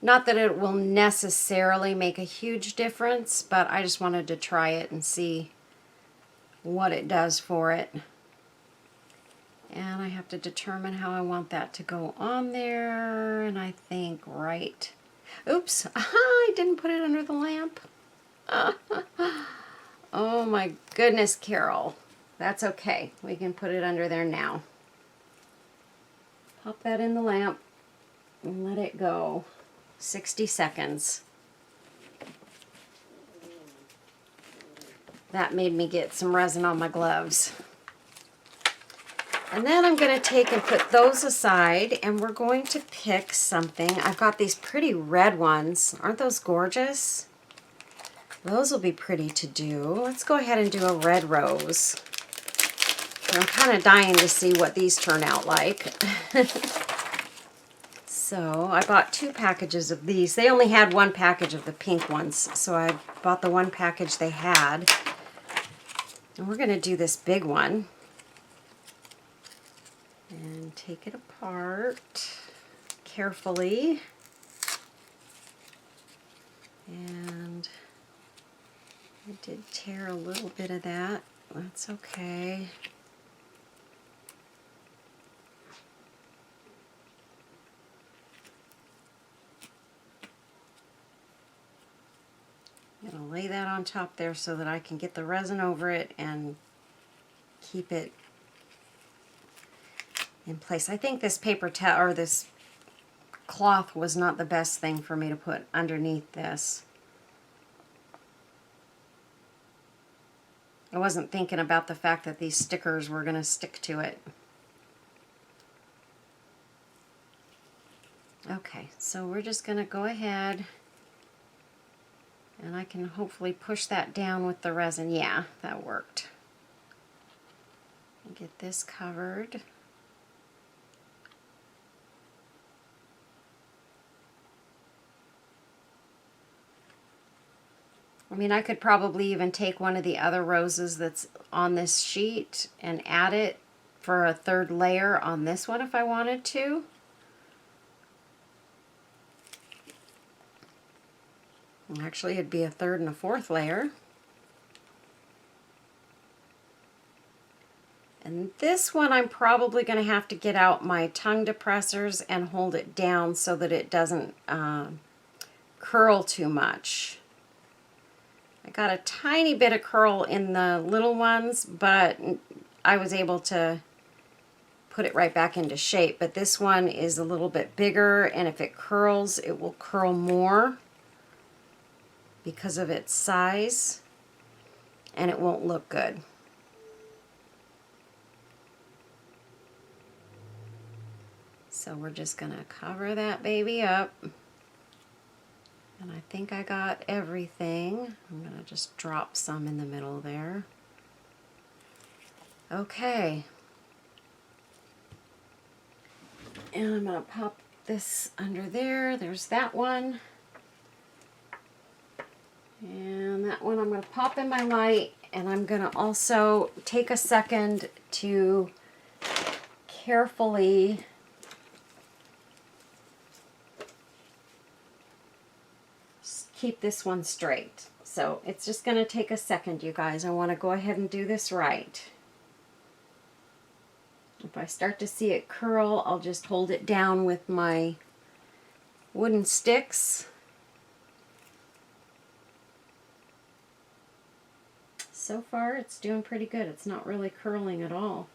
Not that it will necessarily make a huge difference, but I just wanted to try it and see what it does for it. And I have to determine how I want that to go on there, and I think right. Oops, I didn't put it under the lamp. Oh my goodness, Carol. That's okay. We can put it under there now. Pop that in the lamp and let it go. 60 seconds. That made me get some resin on my gloves. And then I'm going to take and put those aside, and we're going to pick something. I've got these pretty red ones. Aren't those gorgeous? Those will be pretty to do. Let's go ahead and do a red rose. I'm kind of dying to see what these turn out like. So I bought 2 packages of these. They only had 1 package of the pink ones, so I bought the 1 package they had. And we're going to do this big one. And take it apart carefully. And I did tear a little bit of that. That's okay. I'm going to lay that on top there so that I can get the resin over it and keep it in place. I think this paper towel or this cloth was not the best thing for me to put underneath this. I wasn't thinking about the fact that these stickers were going to stick to it. Okay, so we're just going to go ahead and I can hopefully push that down with the resin. Yeah, that worked. Get this covered. I mean, I could probably even take one of the other roses that's on this sheet and add it for a 3rd layer on this one if I wanted to. Actually, it'd be a 3rd and a 4th layer. And this one I'm probably going to have to get out my tongue depressors and hold it down so that it doesn't curl too much. I got a tiny bit of curl in the little ones, but I was able to put it right back into shape. But this one is a little bit bigger, and if it curls, it will curl more because of its size, and it won't look good. So we're just going to cover that baby up. And I think I got everything. I'm going to just drop some in the middle there. Okay. And I'm going to pop this under there. There's that one. And that one I'm going to pop in my light. And I'm going to also take a second to carefully keep this one straight. So it's just going to take a second, you guys. I want to go ahead and do this right. If I start to see it curl, I'll just hold it down with my wooden sticks. So far, it's doing pretty good. It's not really curling at all.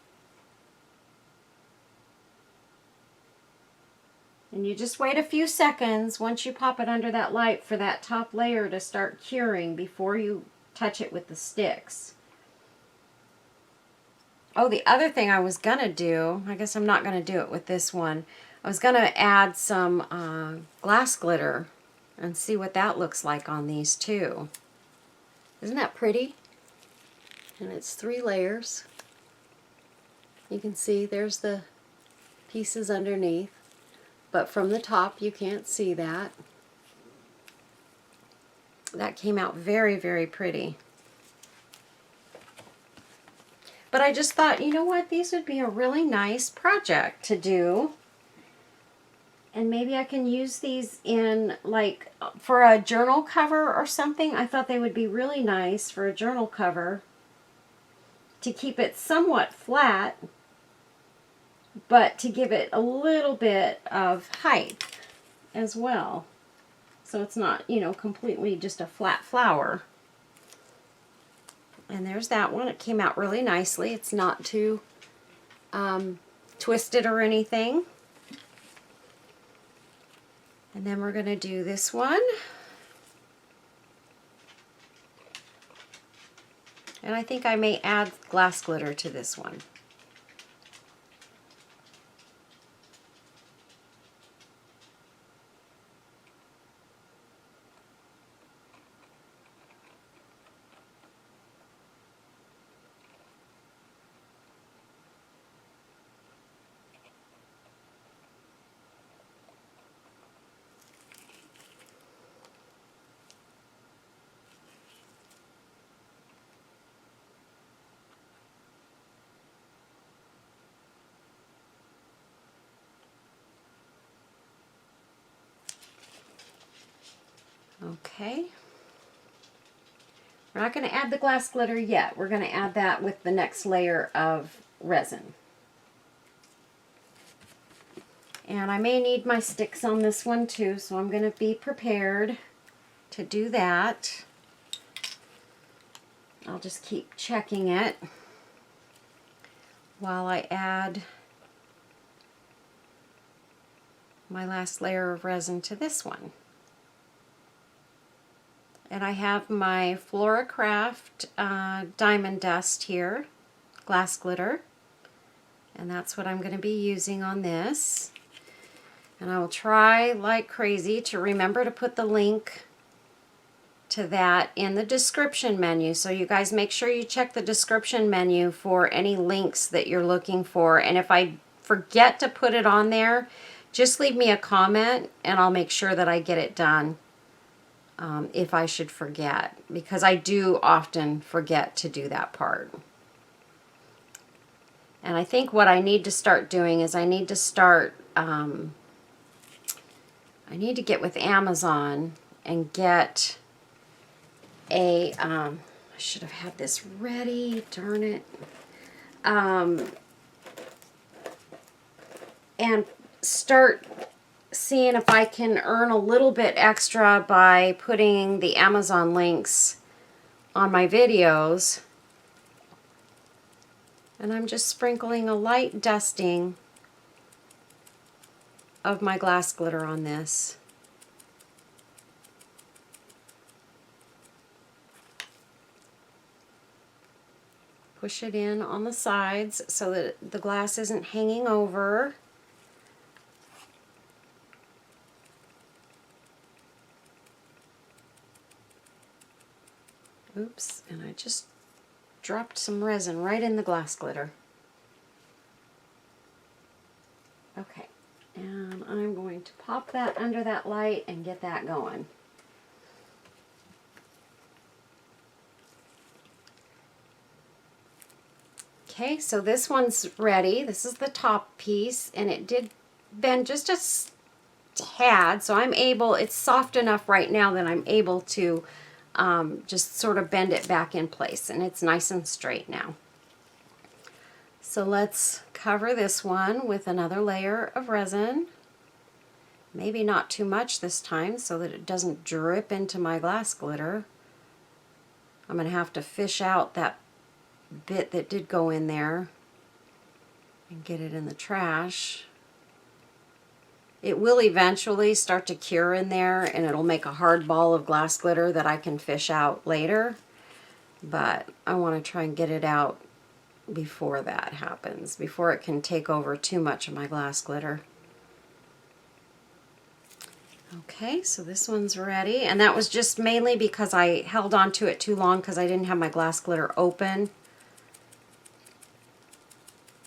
And you just wait a few seconds once you pop it under that light for that top layer to start curing before you touch it with the sticks. Oh, the other thing I was going to do, I guess I'm not going to do it with this one. I was going to add some glass glitter and see what that looks like on these too. Isn't that pretty? And it's 3 layers. You can see there's the pieces underneath. But from the top, you can't see that. That came out very, very pretty. But I just thought, you know what? These would be a really nice project to do And maybe I can use these in, like, for a journal cover or something. I thought they would be really nice for a journal cover to keep it somewhat flat, but to give it a little bit of height as well. So it's not, you know, completely just a flat flower. And there's that one. It came out really nicely. It's not too twisted or anything. And then we're going to do this one. And I think I may add glass glitter to this one. Okay. We're not going to add the glass glitter yet. We're going to add that with the next layer of resin. And I may need my sticks on this one too, so I'm going to be prepared to do that. I'll just keep checking it while I add my last layer of resin to this one. And I have my Floracraft diamond dust here, glass glitter, and that's what I'm going to be using on this. And I will try like crazy to remember to put the link to that in the description menu. So you guys make sure you check the description menu for any links that you're looking for. And if I forget to put it on there, just leave me a comment and I'll make sure that I get it done. If I should forget, because I do often forget to do that part. And I think what I need to start doing is I need to start, I need to get with Amazon and get a, I should have had this ready, darn it, and start seeing if I can earn a little bit extra by putting the Amazon links on my videos. And I'm just sprinkling a light dusting of my glass glitter on this. Push it in on the sides so that the glass isn't hanging over. Oops, and I just dropped some resin right in the glass glitter. Okay, and I'm going to pop that under that light and get that going. Okay, so this one's ready. This is the top piece, and it did bend just a tad, so I'm able, it's soft enough right now that I'm able to just sort of bend it back in place, and it's nice and straight now. So let's cover this one with another layer of resin. Maybe not too much this time so that it doesn't drip into my glass glitter. I'm going to have to fish out that bit that did go in there and get it in the trash. It will eventually start to cure in there and it'll make a hard ball of glass glitter that I can fish out later, but I want to try and get it out before that happens, before it can take over too much of my glass glitter. Okay, so this one's ready, and that was just mainly because I held on to it too long because I didn't have my glass glitter open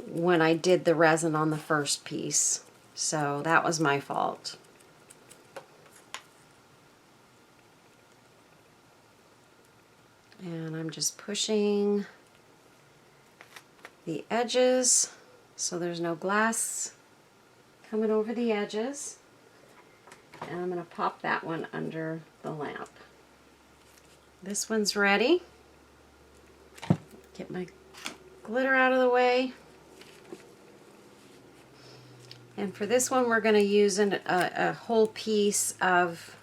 when I did the resin on the first piece. So that was my fault. And I'm just pushing the edges so there's no glass coming over the edges. And I'm going to pop that one under the lamp. This one's ready. Get my glitter out of the way. And for this one, we're going to use a whole piece of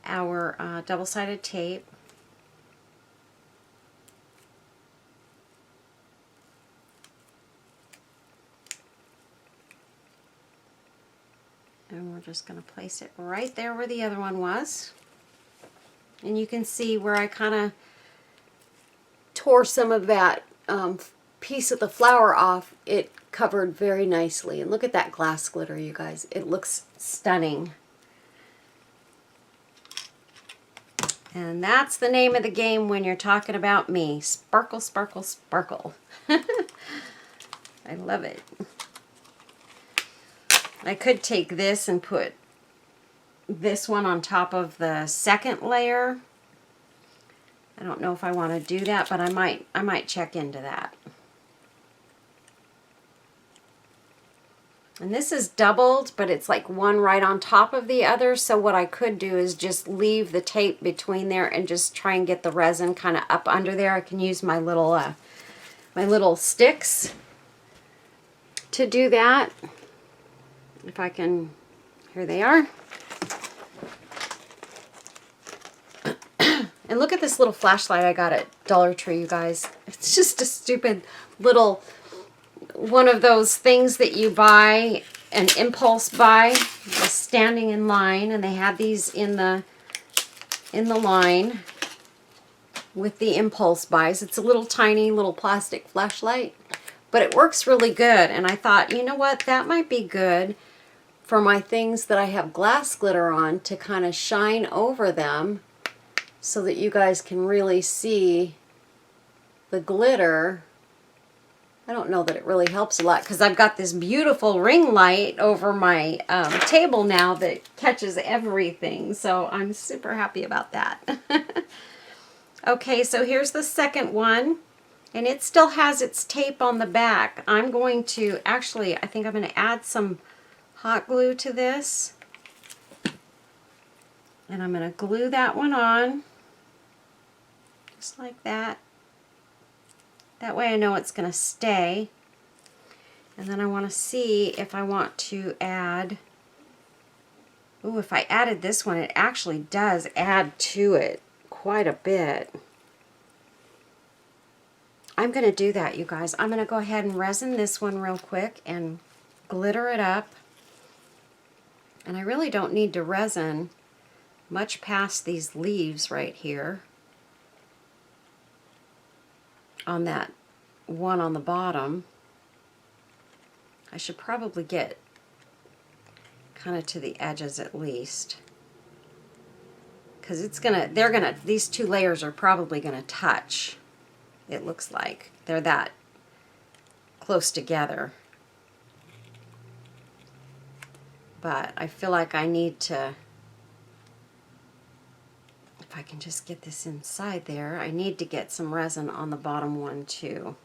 our double-sided tape. And we're just going to place it right there where the other one was. And you can see where I kind of tore some of that piece of the flower off. It covered very nicely. And look at that glass glitter, you guys. It looks stunning. And that's the name of the game when you're talking about me. Sparkle, sparkle, sparkle. I love it. I could take this and put this one on top of the second layer. I don't know if I want to do that, but I might check into that. And this is doubled, but it's like one right on top of the other. So what I could do is just leave the tape between there and just try and get the resin kind of up under there. I can use my little sticks to do that. If I can, here they are. And look at this little flashlight I got at Dollar Tree, you guys. It's just a stupid little one of those things that you buy, an impulse buy, just standing in line, and they had these in the line with the impulse buys. It's a little tiny little plastic flashlight, but it works really good. And I thought, you know what, that might be good for my things that I have glass glitter on to kind of shine over them so that you guys can really see the glitter. I don't know that it really helps a lot because I've got this beautiful ring light over my table now that catches everything. So I'm super happy about that. Okay, so here's the second one. And it still has its tape on the back. I'm going to, actually, I think I'm going to add some hot glue to this. And I'm going to glue that one on. Just like that. That way I know it's going to stay. And then I want to see if I want to add, ooh, if I added this one, it actually does add to it quite a bit. I'm going to do that, you guys. I'm going to go ahead and resin this one real quick and glitter it up. And I really don't need to resin much past these leaves right here on that one on the bottom. I should probably get kind of to the edges at least, because it's gonna, these two layers are probably gonna touch. It looks like they're that close together. But I feel like I need to, if I can just get this inside there, I need to get some resin on the bottom one too.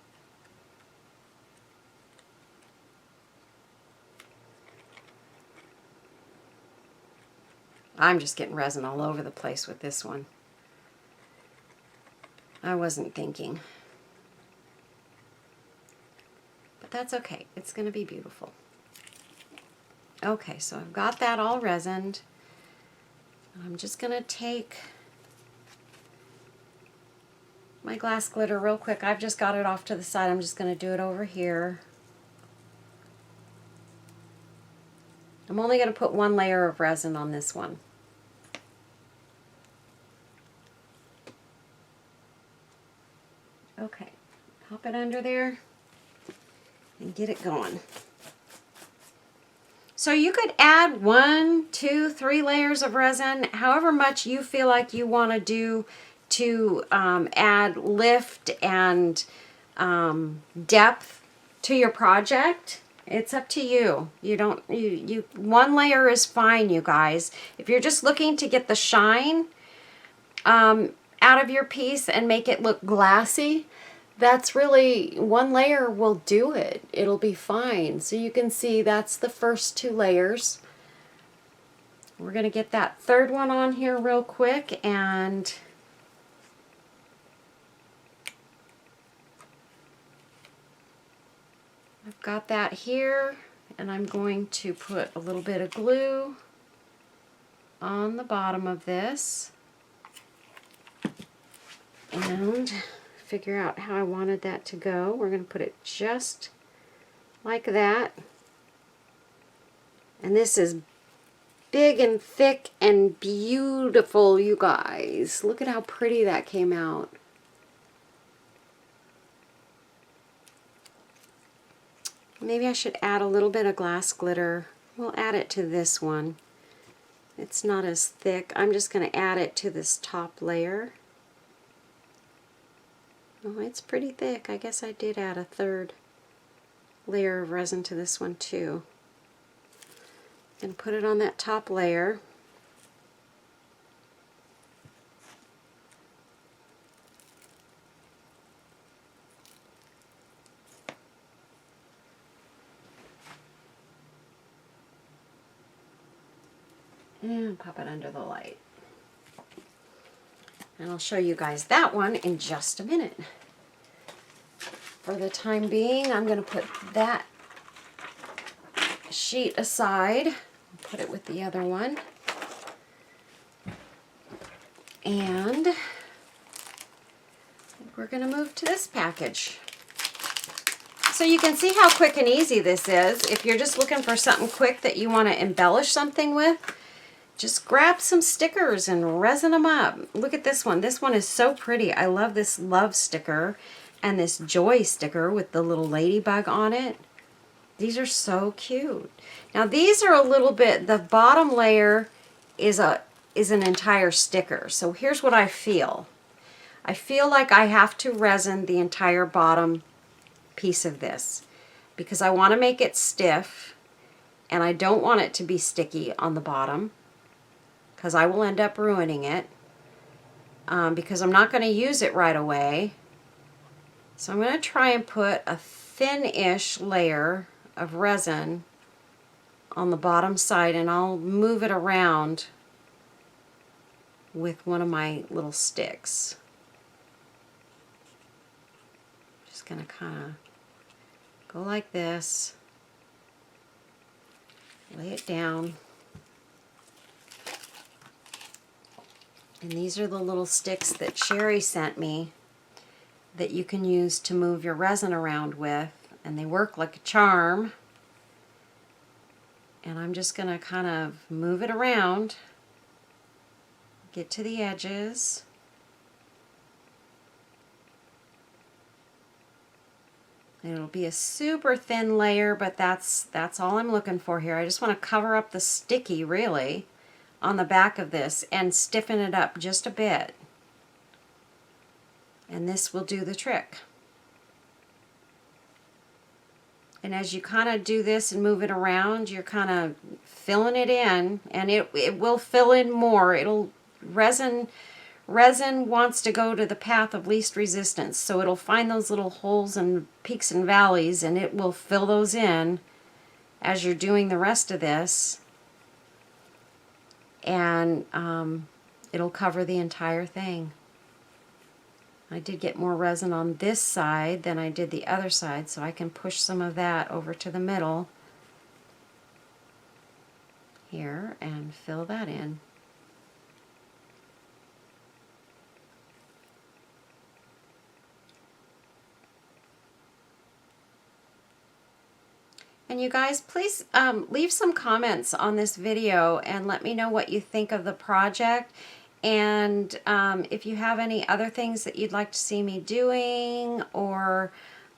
I'm just getting resin all over the place with this one. I wasn't thinking. But that's okay. It's going to be beautiful. Okay, so I've got that all resined. I'm just going to take my glass glitter real quick. I've just got it off to the side. I'm just going to do it over here. I'm only going to put one layer of resin on this one. Okay, pop it under there and get it going. So you could add 1, 2, 3 layers of resin, however much you feel like you want to do to add lift and depth to your project. It's up to you. One layer is fine, you guys. If you're just looking to get the shine out of your piece and make it look glassy, that's really, one layer will do it. It'll be fine. So you can see that's the first 2 layers. We're going to get that third one on here real quick, and I've got that here, and I'm going to put a little bit of glue on the bottom of this and figure out how I wanted that to go. We're going to put it just like that. And this is big and thick and beautiful, you guys. Look at how pretty that came out. Maybe I should add a little bit of glass glitter. We'll add it to this one. It's not as thick. I'm just going to add it to this top layer. Oh, it's pretty thick. I guess I did add a third layer of resin to this one too. And put it on that top layer. And pop it under the light. And I'll show you guys that one in just a minute. For the time being, I'm going to put that sheet aside. Put it with the other one. And we're going to move to this package. So you can see how quick and easy this is. If you're just looking for something quick that you want to embellish something with, just grab some stickers and resin them up. Look at this one. This one is so pretty. I love this love sticker and this joy sticker with the little ladybug on it. These are so cute. Now these are a little bit, the bottom layer is an entire sticker. So here's what I feel. I feel like I have to resin the entire bottom piece of this because I want to make it stiff and I don't want it to be sticky on the bottom, because I will end up ruining it because I'm not going to use it right away. So I'm going to try and put a thin-ish layer of resin on the bottom side, and I'll move it around with one of my little sticks. Just going to kind of go like this, lay it down. And these are the little sticks that Sherry sent me that you can use to move your resin around with, and they work like a charm. And I'm just going to kind of move it around, get to the edges. And it'll be a super thin layer, but that's all I'm looking for here. I just want to cover up the sticky, really, on the back of this and stiffen it up just a bit. And this will do the trick. And as you kind of do this and move it around, you're kind of filling it in, and it will fill in more. Resin wants to go to the path of least resistance, so it'll find those little holes and peaks and valleys, and it will fill those in as you're doing the rest of this. And it'll cover the entire thing. I did get more resin on this side than I did the other side, so I can push some of that over to the middle here and fill that in. And you guys, please leave some comments on this video and let me know what you think of the project. And if you have any other things that you'd like to see me doing, or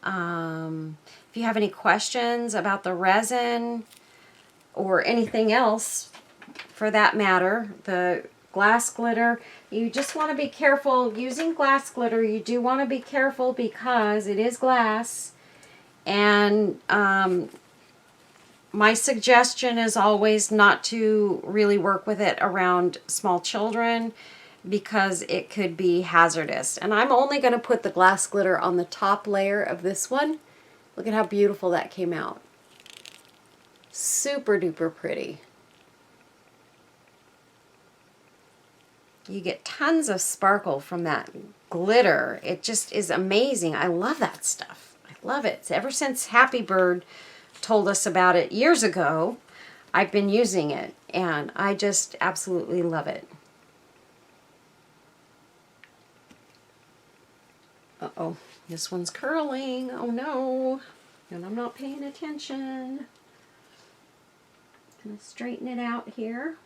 if you have any questions about the resin or anything else for that matter, the glass glitter, you just want to be careful using glass glitter. You do want to be careful because it is glass, and my suggestion is always not to really work with it around small children because it could be hazardous. And I'm only going to put the glass glitter on the top layer of this one. Look at how beautiful that came out. Super duper pretty. You get tons of sparkle from that glitter. It just is amazing. I love that stuff. I love it. Ever since Happy Bird told us about it years ago, I've been using it, and I just absolutely love it. Uh-oh, this one's curling. Oh no, and I'm not paying attention. Gonna straighten it out here.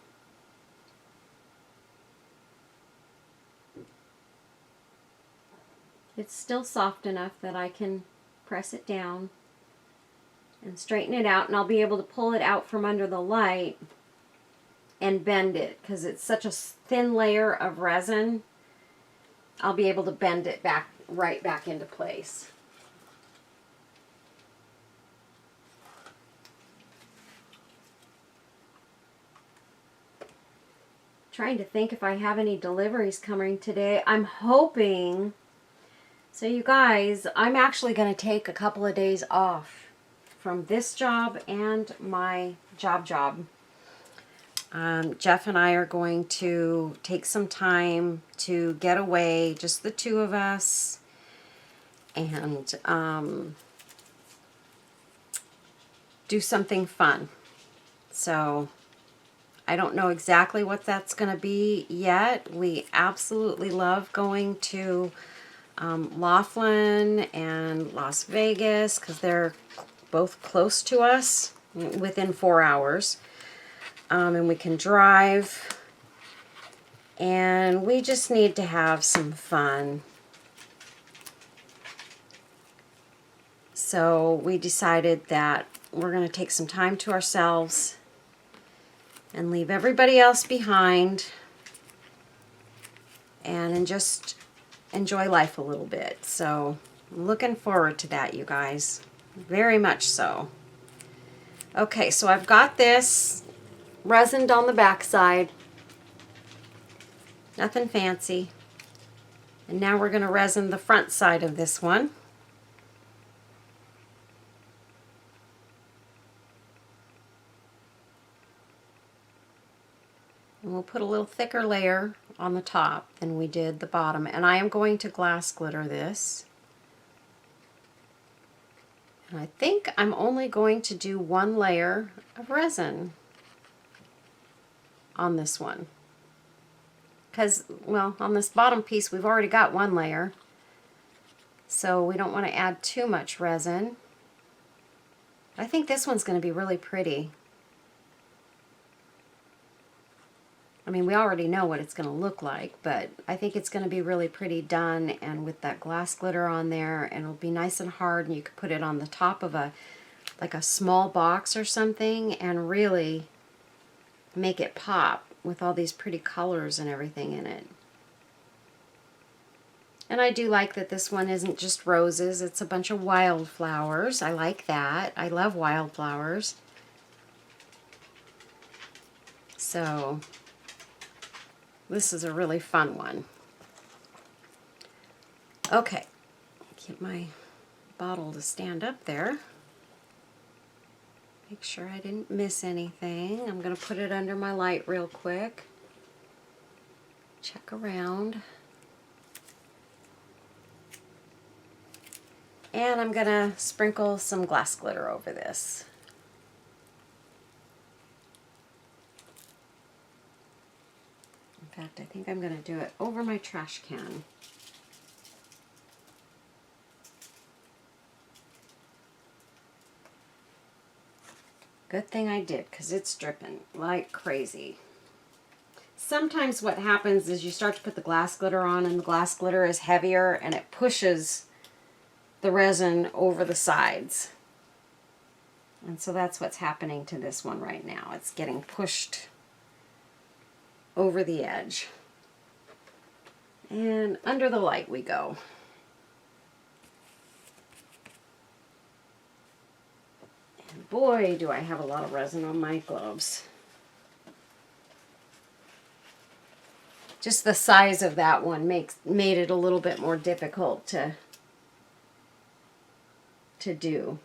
It's still soft enough that I can press it down and straighten it out, and I'll be able to pull it out from under the light and bend it because it's such a thin layer of resin. I'll be able to bend it back right back into place. Trying to think if I have any deliveries coming today. I'm hoping. So you guys, I'm actually going to take a couple of days off from this job and my job. Jeff and I are going to take some time to get away, just the two of us, and do something fun. So I don't know exactly what that's going to be yet. We absolutely love going to Laughlin and Las Vegas because they're both close to us, within 4 hours. And we can drive, and we just need to have some fun. So we decided that we're going to take some time to ourselves and leave everybody else behind and just enjoy life a little bit. So I'm looking forward to that, you guys. Very much so. Okay, so I've got this resined on the back side. Nothing fancy. And now we're going to resin the front side of this one. And we'll put a little thicker layer on the top than we did the bottom. And I am going to glass glitter this. And I think I'm only going to do one layer of resin on this one. Because, well, on this bottom piece we've already got one layer. So we don't want to add too much resin. I think this one's going to be really pretty. I mean, we already know what it's going to look like, but I think it's going to be really pretty done, and with that glass glitter on there, and it'll be nice and hard, and you could put it on the top of like a small box or something and really make it pop with all these pretty colors and everything in it. And I do like that this one isn't just roses, it's a bunch of wildflowers. I like that. I love wildflowers. So this is a really fun one. Okay, get my bottle to stand up there. Make sure I didn't miss anything. I'm going to put it under my light real quick. Check around. And I'm going to sprinkle some glass glitter over this. In fact, I think I'm going to do it over my trash can. Good thing I did, because it's dripping like crazy. Sometimes what happens is you start to put the glass glitter on, and the glass glitter is heavier and it pushes the resin over the sides. And so that's what's happening to this one right now. It's getting pushed over the edge. And under the light we go. And boy, do I have a lot of resin on my gloves. Just the size of that one made it a little bit more difficult to do.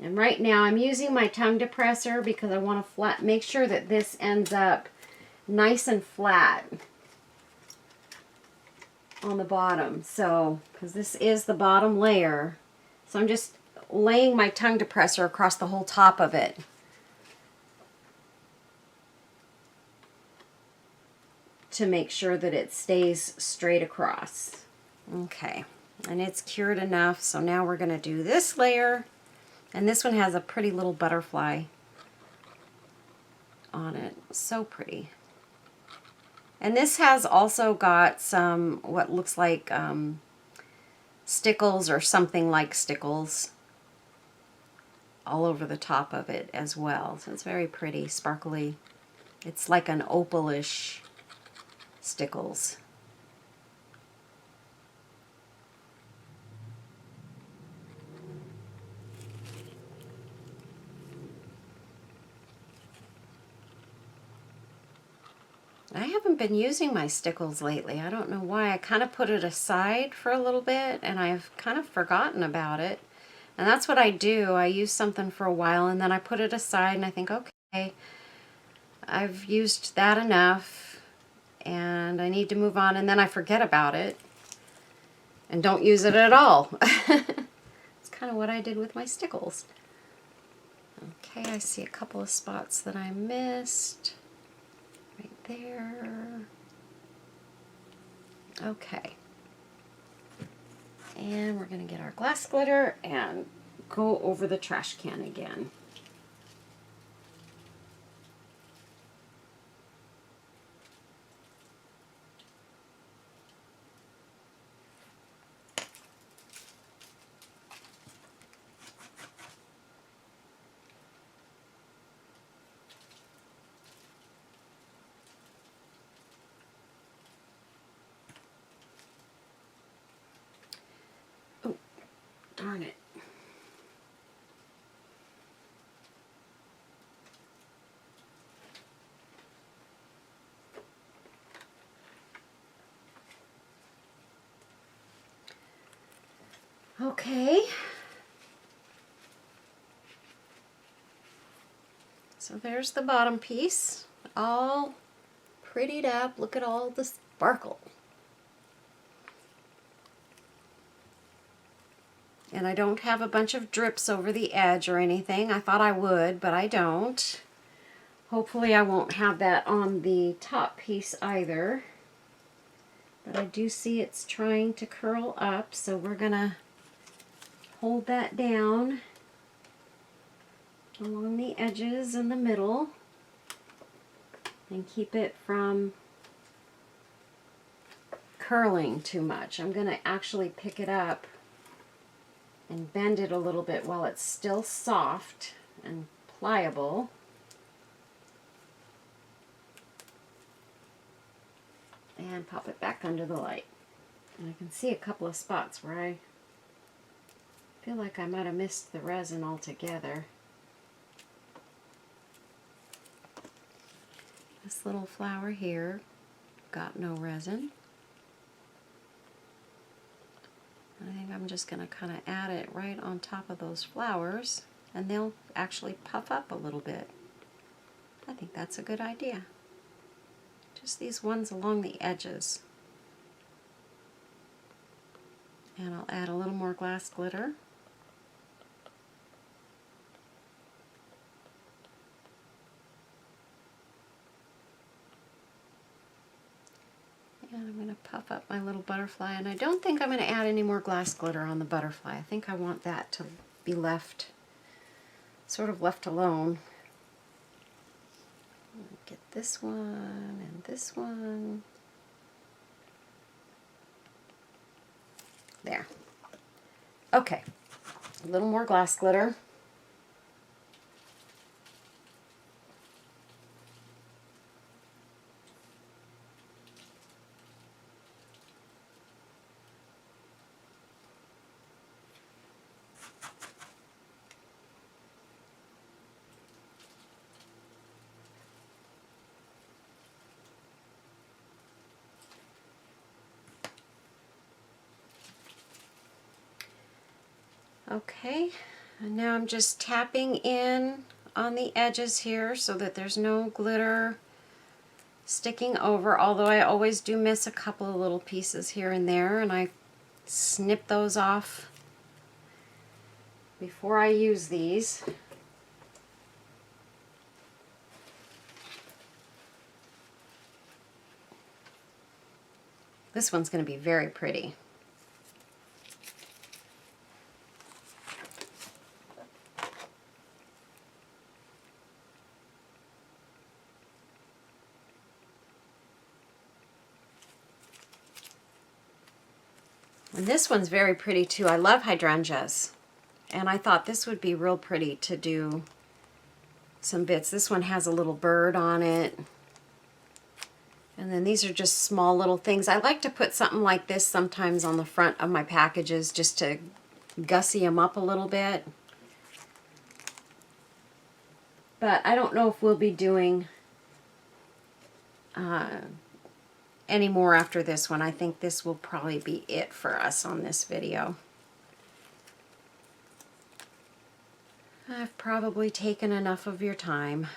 And right now I'm using my tongue depressor because I want to make sure that this ends up nice and flat. on the bottom. So, because this is the bottom layer. So I'm just laying my tongue depressor across the whole top of it. To make sure that it stays straight across. Okay, and it's cured enough, so now we're going to do this layer, and this one has a pretty little butterfly on it. So pretty. And this has also got some what looks like stickles or something like stickles all over the top of it as well. So it's very pretty, sparkly. It's like an opalish stickles. I haven't been using my stickles lately. I don't know why. I kind of put it aside for a little bit and I've kind of forgotten about it. And that's what I do. I use something for a while and then I put it aside and I think, okay, I've used that enough and I need to move on, and then I forget about it and don't use it at all. It's kind of what I did with my stickles. Okay, I see a couple of spots that I missed. Right there. Okay. And we're going to get our glass glitter and go over the trash can again. Oh, darn it. Okay. So there's the bottom piece, all prettied up. Look at all the sparkle. And I don't have a bunch of drips over the edge or anything. I thought I would, but I don't. Hopefully I won't have that on the top piece either. But I do see it's trying to curl up, so we're gonna hold that down along the edges and the middle and keep it from curling too much. I'm gonna actually pick it up and bend it a little bit while it's still soft and pliable. And pop it back under the light. And I can see a couple of spots where I feel like I might have missed the resin altogether. This little flower here got no resin. I think I'm just going to kind of add it right on top of those flowers, and they'll actually puff up a little bit. I think that's a good idea. Just these ones along the edges. And I'll add a little more glass glitter. And I'm going to puff up my little butterfly, and I don't think I'm going to add any more glass glitter on the butterfly. I think I want that to be left, sort of left alone. Get this one and this one. There. Okay, a little more glass glitter. Okay, and now I'm just tapping in on the edges here so that there's no glitter sticking over, although I always do miss a couple of little pieces here and there, and I snip those off before I use these. This one's going to be very pretty. And this one's very pretty too. I love hydrangeas. And I thought this would be real pretty to do some bits. This one has a little bird on it. And then these are just small little things. I like to put something like this sometimes on the front of my packages just to gussy them up a little bit. But I don't know if we'll be doing any more after this one. I think this will probably be it for us on this video. I've probably taken enough of your time.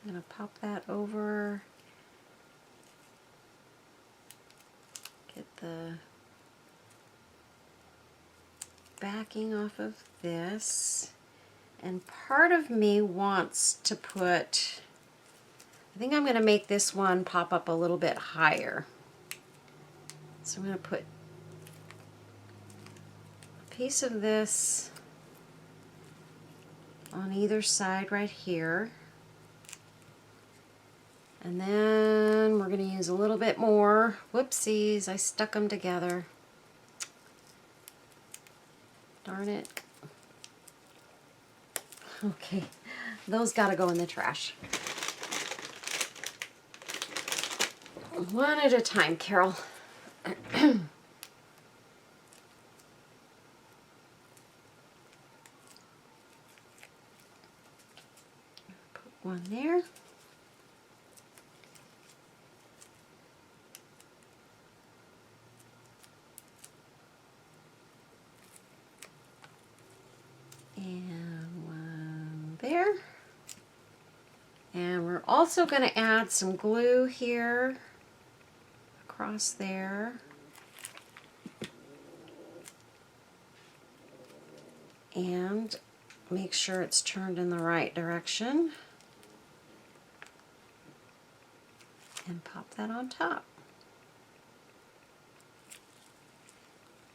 I'm going to pop that over. Get the backing off of this. And part of me wants to put, I think I'm going to make this one pop up a little bit higher. So I'm going to put a piece of this on either side right here. And then we're going to use a little bit more. Whoopsies, I stuck them together. Darn it. Okay, those got to go in the trash. One at a time, Carol. Put one there. And one there. And we're also going to add some glue here across there. And make sure it's turned in the right direction. And pop that on top.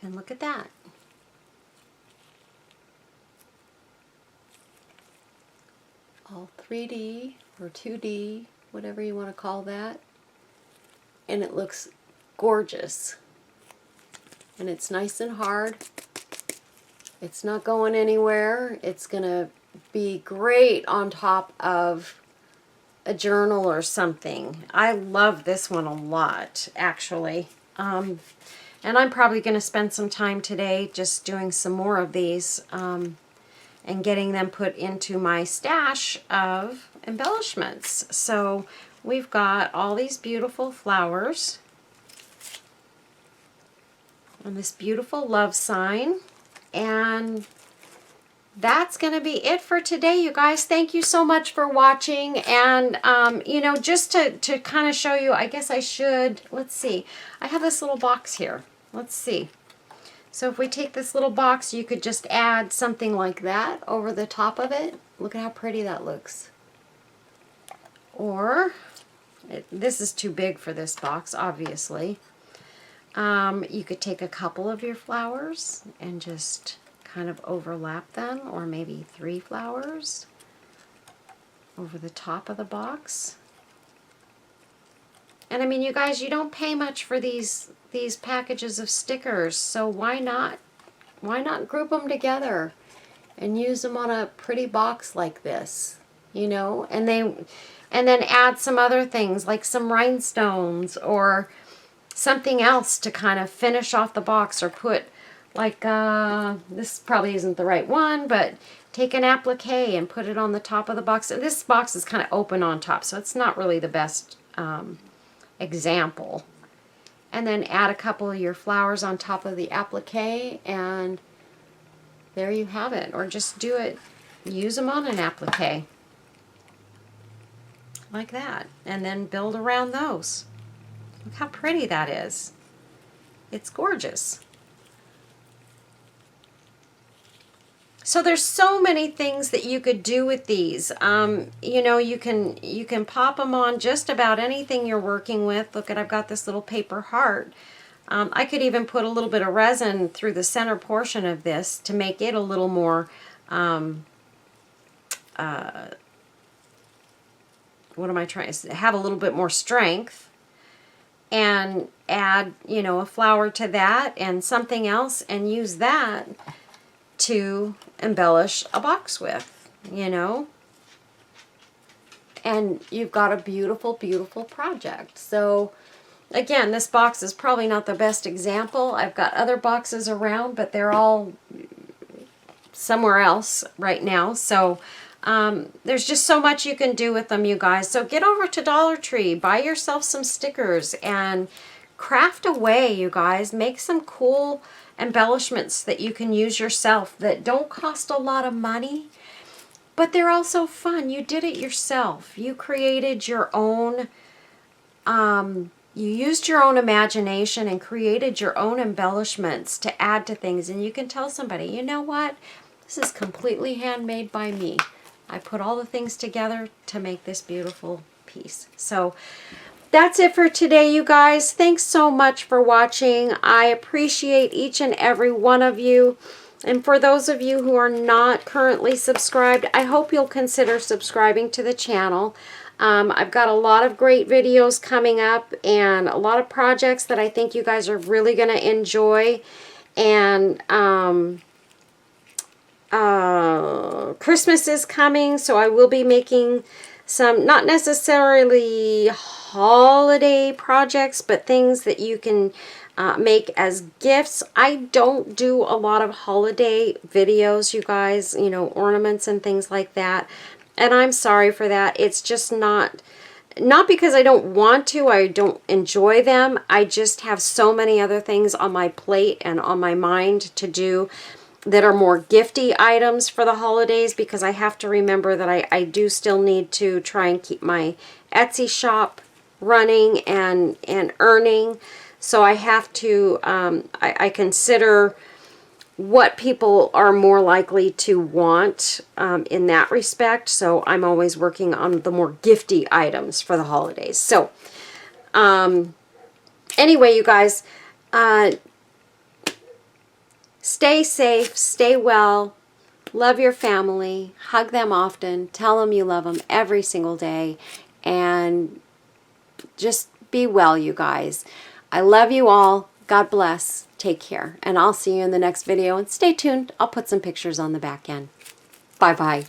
And look at that. All 3D or 2D, whatever you want to call that. And it looks gorgeous. And it's nice and hard. It's not going anywhere. It's going to be great on top of a journal or something. I love this one a lot, actually. And I'm probably going to spend some time today just doing some more of these and getting them put into my stash of embellishments. So we've got all these beautiful flowers and this beautiful love sign. And that's going to be it for today, you guys. Thank you so much for watching. And, you know, just to kind of show you, I guess I should, let's see. I have this little box here. Let's see. So if we take this little box, you could just add something like that over the top of it. Look at how pretty that looks. Or, this is too big for this box, obviously. You could take a couple of your flowers and just kind of overlap them, or maybe 3 flowers over the top of the box. And I mean, you guys, you don't pay much for these packages of stickers, so why not group them together and use them on a pretty box like this, you know? And then add some other things like some rhinestones or something else to kind of finish off the box, or put like this probably isn't the right one, but take an applique and put it on the top of the box. And this box is kind of open on top, so it's not really the best example. And then add a couple of your flowers on top of the applique, and there you have it. Or just do it, use them on an applique. like that, and then build around those. Look how pretty that is. It's gorgeous. So there's so many things that you could do with these. You know, you can pop them on just about anything you're working with. Look at, I've got this little paper heart. I could even put a little bit of resin through the center portion of this to make it a little more, what am I trying to have a little bit more strength, and add, you know, a flower to that and something else, and use that to embellish a box with, you know. And you've got a beautiful, beautiful project. So again, this box is probably not the best example. I've got other boxes around, but they're all somewhere else right now. So there's just so much you can do with them, you guys. So get over to Dollar Tree, buy yourself some stickers, and craft away, you guys. Make some cool embellishments that you can use yourself that don't cost a lot of money, but they're also fun. You did it yourself. You created your own, you used your own imagination and created your own embellishments to add to things. And you can tell somebody, you know what? This is completely handmade by me. I put all the things together to make this beautiful piece. So that's it for today, you guys. Thanks so much for watching. I appreciate each and every one of you. And for those of you who are not currently subscribed, I hope you'll consider subscribing to the channel. I've got a lot of great videos coming up and a lot of projects that I think you guys are really going to enjoy. And Christmas is coming, so I will be making some, not necessarily holiday projects, but things that you can make as gifts. I don't do a lot of holiday videos, you guys, you know, ornaments and things like that. And I'm sorry for that. It's just not because I don't want to, I don't enjoy them. I just have so many other things on my plate and on my mind to do that are more gifty items for the holidays, because I have to remember that I do still need to try and keep my Etsy shop running and earning. So I have to, I consider what people are more likely to want in that respect. So I'm always working on the more gifty items for the holidays. So anyway, you guys, stay safe, stay well, love your family, hug them often, tell them you love them every single day, and just be well, you guys. I love you all. God bless. Take care. And I'll see you in the next video. And stay tuned. I'll put some pictures on the back end. Bye-bye.